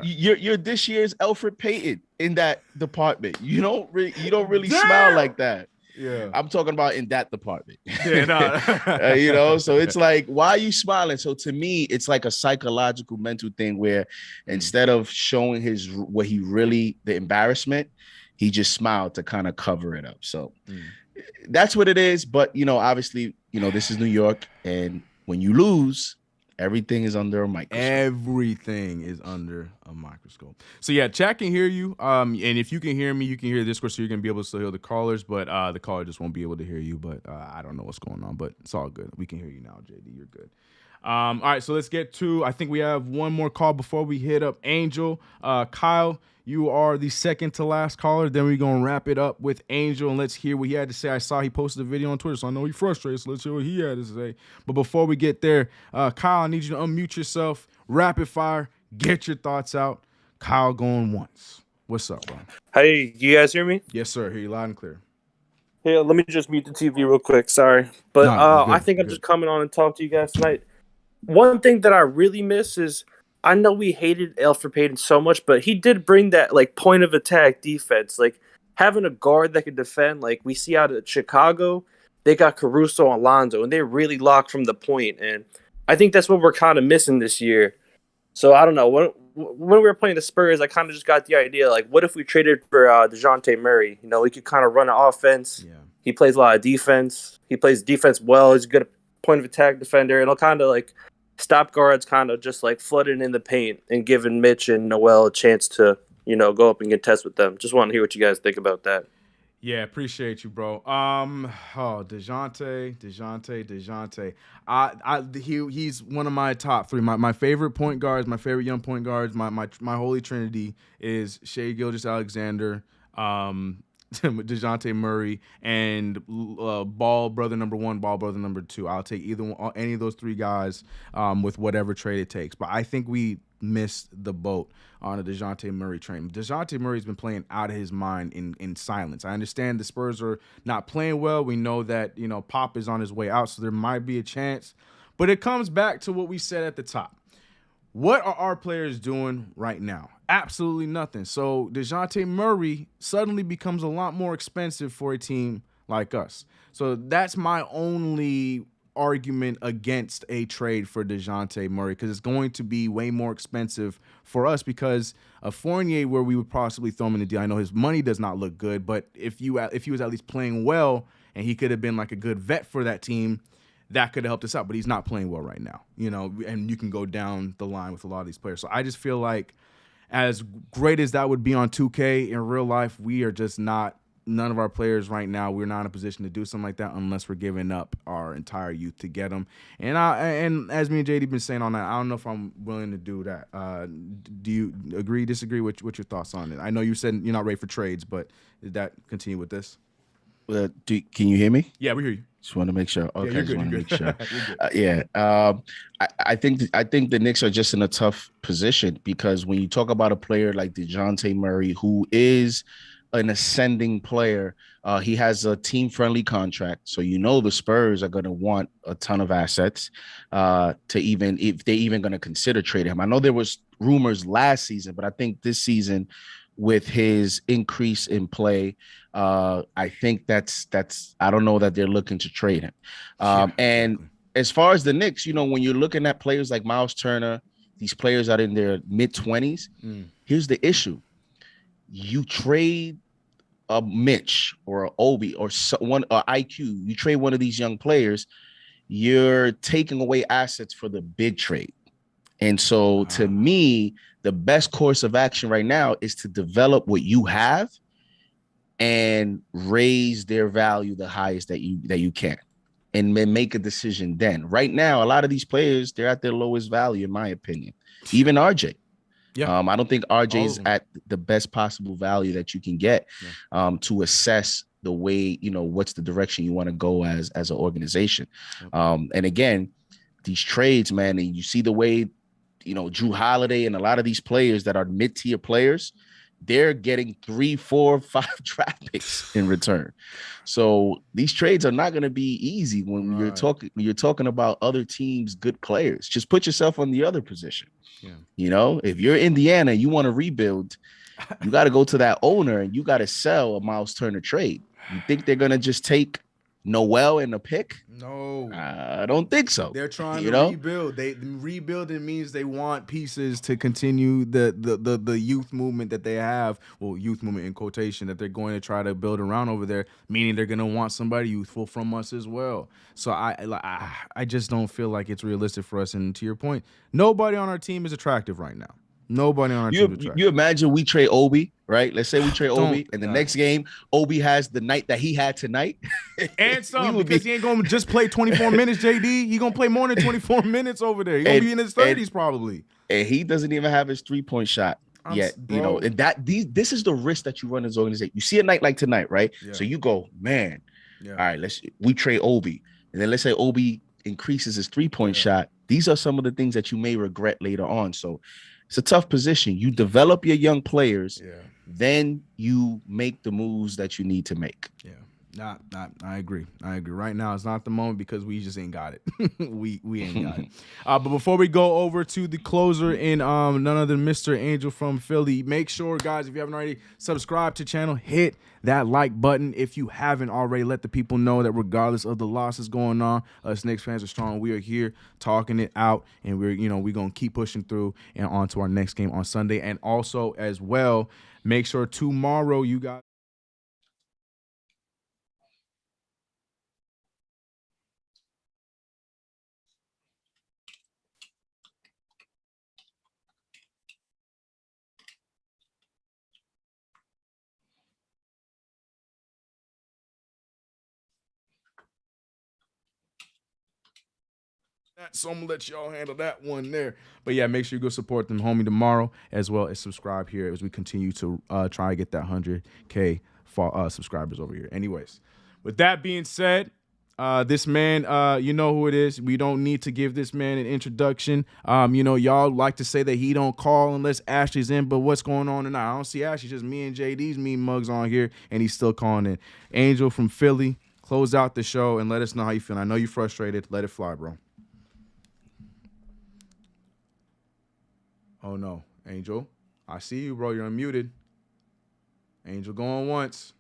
You're this year's Alfred Payton in that department. You don't really smile like that. Yeah, I'm talking about in that department. Yeah, no. You know, so it's like, why are you smiling? So to me, it's like a psychological, mental thing where instead of showing the embarrassment, he just smiled to kind of cover it up. So that's what it is. But, you know, obviously, you know, this is New York. And when you lose, everything is under a microscope. Everything is under a microscope. So yeah, chat can hear you. And if you can hear me, you can hear Discord, so you're gonna be able to still hear the callers. But the caller just won't be able to hear you. But I don't know what's going on. But it's all good. We can hear you now, JD. You're good. All right, so let's get to. I think we have one more call before we hit up Angel. Kyle, you are the second to last caller. Then we're gonna wrap it up with Angel and let's hear what he had to say. I saw he posted a video on Twitter, so I know he's frustrated. So let's hear what he had to say. But before we get there, Kyle, I need you to unmute yourself, rapid fire, get your thoughts out. Kyle going once. What's up, bro? Hey, you guys hear me? Yes, sir. Hear you loud and clear. Hey, let me just mute the TV real quick. Sorry, but good, I think I'm just coming on and talk to you guys tonight. One thing that I really miss is, I know we hated Alfred Payton so much, but he did bring that like point of attack defense, like having a guard that could defend. Like we see out of Chicago, they got Caruso and Lonzo, and they really locked from the point. And I think that's what we're kind of missing this year. So I don't know. When we were playing the Spurs, I kind of just got the idea, like, what if we traded for DeJounte Murray? You know, he could kind of run an offense. Yeah. He plays a lot of defense. He plays defense well. He's a good point of attack defender. It'll kind of like stop guards kind of just like flooding in the paint and giving Mitch and Noel a chance to, you know, go up and contest with them. Just want to hear what you guys think about that. Yeah, appreciate you, bro. DeJounte. He's one of my top three. My favorite point guards, my favorite young point guards, my holy trinity is Shai Gilgeous-Alexander, DeJounte Murray, and Ball brother number 1, Ball brother number 2. I'll take any of those three guys with whatever trade it takes. But I think we missed the boat on a DeJounte Murray train. DeJounte Murray's been playing out of his mind in silence. I understand the Spurs are not playing well. We know that, you know, Pop is on his way out, so there might be a chance. But it comes back to what we said at the top. What are our players doing right now? Absolutely nothing. So DeJounte Murray suddenly becomes a lot more expensive for a team like us. So that's my only argument against a trade for DeJounte Murray, because it's going to be way more expensive for us because of Fournier, where we would possibly throw him in the deal. I know his money does not look good, but if he was at least playing well and he could have been like a good vet for that team, that could have helped us out. But he's not playing well right now, you know, and you can go down the line with a lot of these players. So I just feel like as great as that would be on 2K, in real life, we are just not, none of our players right now, we're not in a position to do something like that unless we're giving up our entire youth to get them. And as me and JD been saying on that, I don't know if I'm willing to do that. Do you agree, disagree? What's your thoughts on it? I know you said you're not ready for trades, but did that continue with this? Can you hear me? Yeah, we hear you. Just want to make sure. Okay, yeah, just want to make sure. Yeah. I think the Knicks are just in a tough position because when you talk about a player like DeJounte Murray, who is an ascending player, he has a team-friendly contract, so you know the Spurs are going to want a ton of assets if they're even going to consider trading him. I know there was rumors last season, but I think this season with his increase in play. I think that's I don't know that they're looking to trade him. And as far as the Knicks, when you're looking at players like Miles Turner, these players out in their mid-20s, here's the issue. You trade a Mitch or an Obi or someone or IQ, you trade one of these young players, you're taking away assets for the big trade. And so to me, the best course of action right now is to develop what you have and raise their value the highest that you can, and then make a decision then. Right now, a lot of these players, they're at their lowest value, in my opinion. Even RJ. Yeah. I don't think RJ is at the best possible value that you can get to assess the way, what's the direction you want to go as an organization. And again, these trades, man, and you see the way, Drew Holiday and a lot of these players that are mid-tier players, they're getting 3, 4, 5 draft picks in return. So these trades are not going to be easy when you're talking about other teams' good players. Just put yourself on the other position. Yeah. If you're Indiana, you want to rebuild, you got to go to that owner and you got to sell a Miles Turner trade. You think they're going to just take Noel in a pick? No, I don't think so. They're trying to rebuild. Rebuilding means they want pieces to continue the youth movement that they have. Well, youth movement in quotation that they're going to try to build around over there. Meaning they're going to want somebody youthful from us as well. So I just don't feel like it's realistic for us. And to your point, nobody on our team is attractive right now. Nobody on our team is attractive. You imagine we trade Obi, right? Let's say we trade Obi, and the next game, Obi has the night that he had tonight. And some, because he ain't going to just play 24 minutes, JD. He going to play more than 24 minutes over there. He going to be in his 30s probably. And he doesn't even have his 3-point shot yet. Bro. And this is the risk that you run as an organization. You see a night like tonight, right? Yeah. So you go, man, all right, we trade Obi. And then let's say Obi increases his 3-point shot. These are some of the things that you may regret later on. So it's a tough position. You develop your young players, then you make the moves that you need to make. Yeah. I agree. Right now it's not the moment because we just ain't got it. we ain't got it. But before we go over to the closer in none other than Mr. Angel from Philly, make sure, guys, if you haven't already, subscribe to the channel, hit that like button. If you haven't already, let the people know that regardless of the losses going on, us Knicks fans are strong. We are here talking it out, and we're gonna keep pushing through and on to our next game on Sunday. And also as well, make sure tomorrow you guys. So I'm gonna let y'all handle that one there. But yeah, make sure you go support them, homie, tomorrow, as well as subscribe here as we continue to try to get that 100K subscribers over here. Anyways, with that being said, this man, you know who it is. We don't need to give this man an introduction. Y'all like to say that he don't call unless Ashley's in, but what's going on tonight? I don't see Ashley, just me and JD's mean mugs on here, and he's still calling in. Angel from Philly, close out the show and let us know how you feel. I know you're frustrated. Let it fly, bro. Oh, no. Angel, I see you, bro. You're unmuted. Angel going once.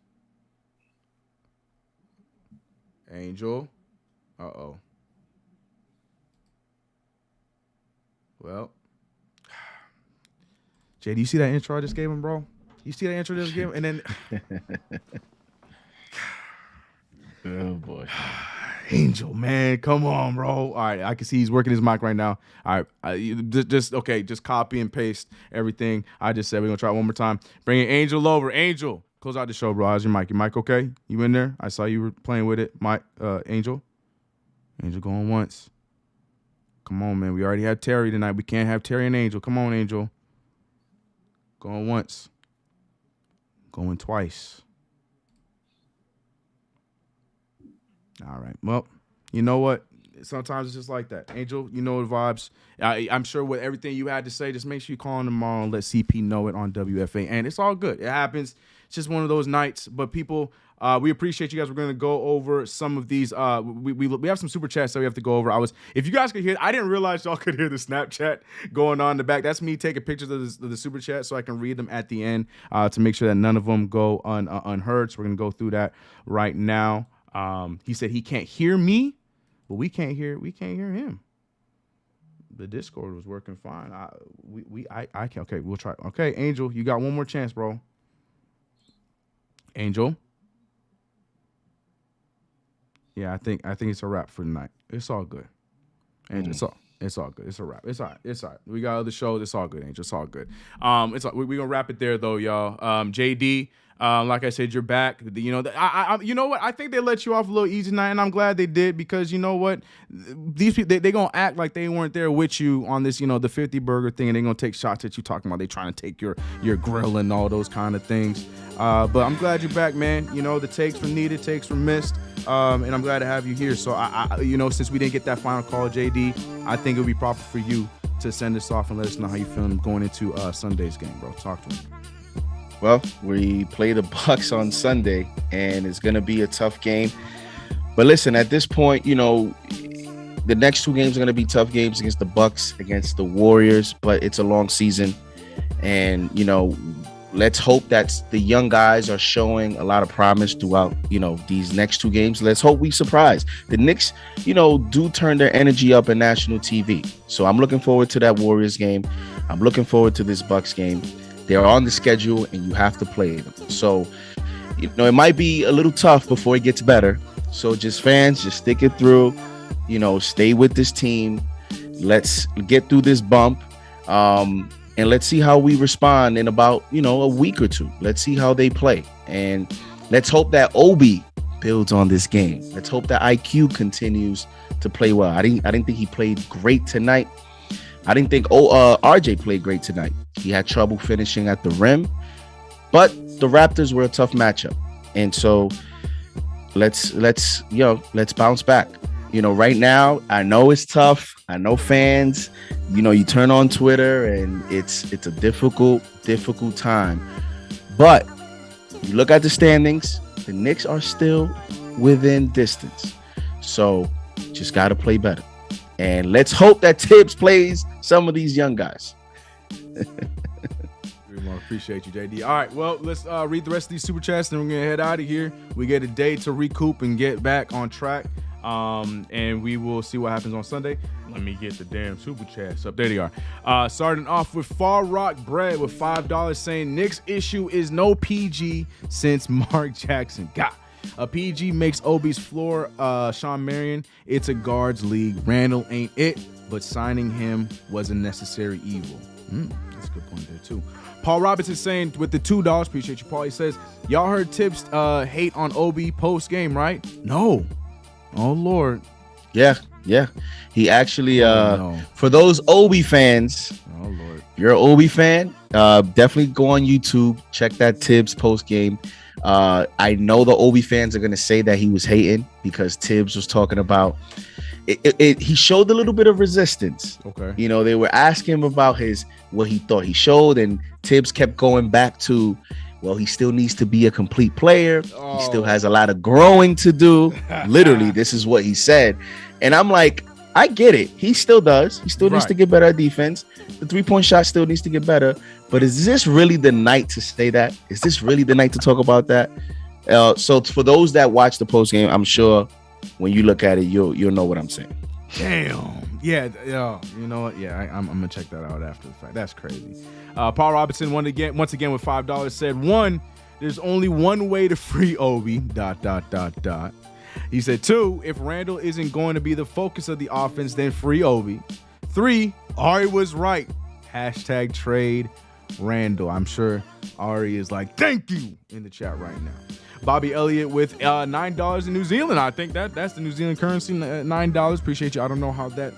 Angel. Uh-oh. Well. Jay, do you see that intro I just gave him, bro? You see that intro I just gave him? And then... Oh, boy. Angel, man, come on, bro. All right, I can see he's working his mic right now. All right, just copy and paste everything I just said. We're gonna try it one more time. Bring Angel over. Angel, close out the show, bro. How's your mic? Your mic okay? You in there? I saw you were playing with it. Angel going once. Come on, man. We already had Terry tonight. We can't have Terry and Angel. Come on, Angel. Going once. Going twice. All right. Well, you know what? Sometimes it's just like that. Angel, you know the vibes. I'm sure with everything you had to say, just make sure you call him tomorrow and let CP know it on WFA. And it's all good. It happens. It's just one of those nights. But people, we appreciate you guys. We're going to go over some of these. We have some super chats that we have to go over. If you guys could hear, I didn't realize y'all could hear the Snapchat going on in the back. That's me taking pictures of the super chat so I can read them at the end to make sure that none of them go unheard. So we're going to go through that right now. He said he can't hear me, but we can't hear him. The Discord was working fine. I can't. Okay, we'll try. Okay, Angel, you got one more chance, bro. Angel. Yeah, I think it's a wrap for tonight. It's all good. Angel, it's all good. It's a wrap. It's all right. We got other shows. It's all good, Angel. It's all good. We're gonna wrap it there though, y'all. JD. Like I said, you're back. You know, you know what? I think they let you off a little easy tonight, and I'm glad they did because you know what? These people they gonna act like they weren't there with you on this, you know, the 50 burger thing, and they're gonna take shots at you talking about they trying to take your grill and all those kind of things. But I'm glad you're back, man. You know, the takes were needed, takes were missed, and I'm glad to have you here. So I you know, since we didn't get that final call, JD, I think it would be proper for you to send us off and let us know how you feeling going into Sunday's game, bro. Talk to me. Well, we play the Bucks on Sunday, and it's going to be a tough game. But listen, at this point, you know, the next two games are going to be tough games against the Bucks, against the Warriors, but it's a long season. And, you know, let's hope that the young guys are showing a lot of promise throughout, you know, these next two games. Let's hope we surprise. The Knicks, you know, do turn their energy up in national TV. So I'm looking forward to that Warriors game. I'm looking forward to this Bucks game. They're on the schedule, and you have to play them. So, you know, it might be a little tough before it gets better. So just fans, just stick it through. You know, stay with this team. Let's get through this bump. And let's see how we respond in about, you know, a week or two. Let's see how they play. And let's hope that Obi builds on this game. Let's hope that IQ continues to play well. I didn't think he played great tonight. I didn't think RJ played great tonight. He had trouble finishing at the rim, but the Raptors were a tough matchup. And so let's bounce back. You know, right now, I know it's tough. I know fans, you know, you turn on Twitter and it's a difficult time. But you look at the standings, the Knicks are still within distance. So just got to play better. And let's hope that Tibbs plays some of these young guys. Appreciate you, JD. All right, well, let's read the rest of these super chats, and then we're going to head out of here. We get a day to recoup and get back on track, and we will see what happens on Sunday. Let me get the damn super chats up. There they are. Starting off with Far Rock Bread with $5 saying, Knicks issue is no PG since Mark Jackson got. A PG makes Obi's floor Sean Marion. It's a guards league. Randall ain't it, but signing him was a necessary evil. That's a good point there, too. Paul Robinson saying with the $2, appreciate you, Paul. He says, y'all heard Tibbs hate on Obi post-game, right? No. Oh, Lord. Yeah. He actually, for those Obi fans, oh, Lord. You're an Obi fan, definitely go on YouTube, check that Tibbs post-game. I know the Obi fans are going to say that he was hating because Tibbs was talking about he showed a little bit of resistance. Okay. You know, they were asking him about what he thought he showed, and Tibbs kept going back to, well, he still needs to be a complete player. Oh. He still has a lot of growing to do. Literally, this is what he said. And I'm like, I get it. He still does. He still needs to get better at defense. The three-point shot still needs to get better. But is this really the night to say that? Is this really the night to talk about that? So for those that watch the post game, I'm sure when you look at it, you'll know what I'm saying. Damn. Yeah. You know what? Yeah, I'm gonna check that out after the fact. That's crazy. Paul Robinson once again with $5 said, one, there's only one way to free Obi. ... He said, 2, if Randall isn't going to be the focus of the offense, then free Obi. 3, Ari was right. # trade Randall. I'm sure Ari is like, thank you in the chat right now. Bobby Elliott with $9 in New Zealand. I think that's the New Zealand currency, $9. Appreciate you. I don't know how that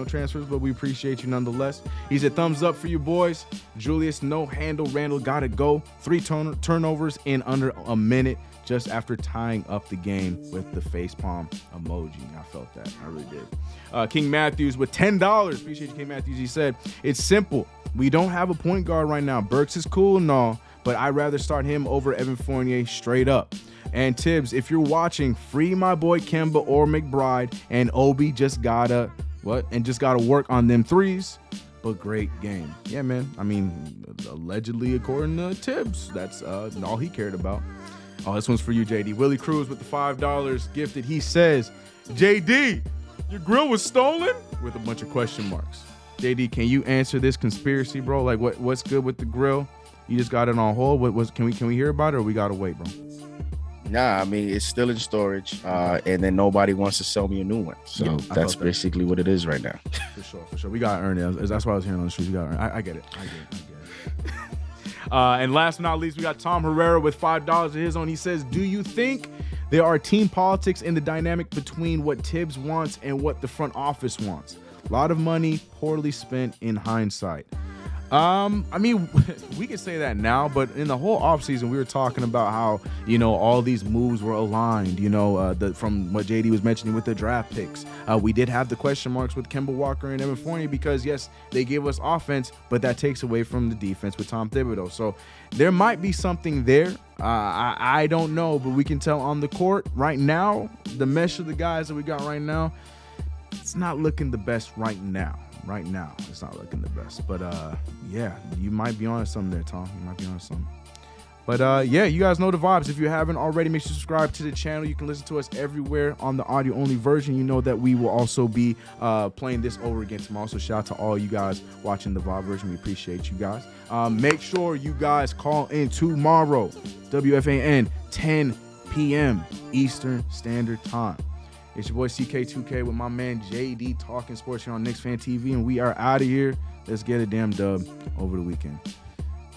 transfers, but we appreciate you nonetheless. He said, thumbs up for you boys. Julius, no handle. Randall got to go. 3 turnovers in under a minute. just after tying up the game with the facepalm emoji. I felt that. I really did. King Matthews with $10. Appreciate you, King Matthews. He said, it's simple. We don't have a point guard right now. Burks is cool and all, but I'd rather start him over Evan Fournier straight up. And Tibbs, if you're watching, free my boy Kemba or McBride, and Obi just gotta work on them threes. But great game. Yeah, man. I mean, allegedly, according to Tibbs, that's all he cared about. Oh, this one's for you, JD. Willie Cruz with the $5 gifted. He says, JD, your grill was stolen? With a bunch of question marks. JD, can you answer this conspiracy, bro? Like, what's good with the grill? You just got it on hold. Can we hear about it, or we gotta wait, bro? Nah, I mean, it's still in storage, and then nobody wants to sell me a new one. So Yeah, that's basically what it is right now. For sure. We got to earn it. That's why I was hearing on the streets. We got to earn it. I get it. And last but not least, we got Tom Herrera with $5 of his own. He says, do you think there are team politics in the dynamic between what Tibbs wants and what the front office wants? A lot of money poorly spent in hindsight. I mean, we can say that now, but in the whole offseason, we were talking about how, all these moves were aligned, from what JD was mentioning with the draft picks. We did have the question marks with Kemba Walker and Evan Fournier because, yes, they gave us offense, but that takes away from the defense with Tom Thibodeau. So there might be something there. I don't know, but we can tell on the court right now, the mesh of the guys that we got right now, it's not looking the best right now. Right now, it's not looking the best. But, yeah, you might be on something there, Tom. You might be on something. But, yeah, you guys know the vibes. If you haven't already, make sure to subscribe to the channel. You can listen to us everywhere on the audio-only version. You know that we will also be playing this over again tomorrow. So shout out to all you guys watching the VOD version. We appreciate you guys. Make sure you guys call in tomorrow, WFAN, 10 p.m. Eastern Standard Time. It's your boy CK2K with my man JD talking sports here on KnicksFanTV, and we are out of here. Let's get a damn dub over the weekend.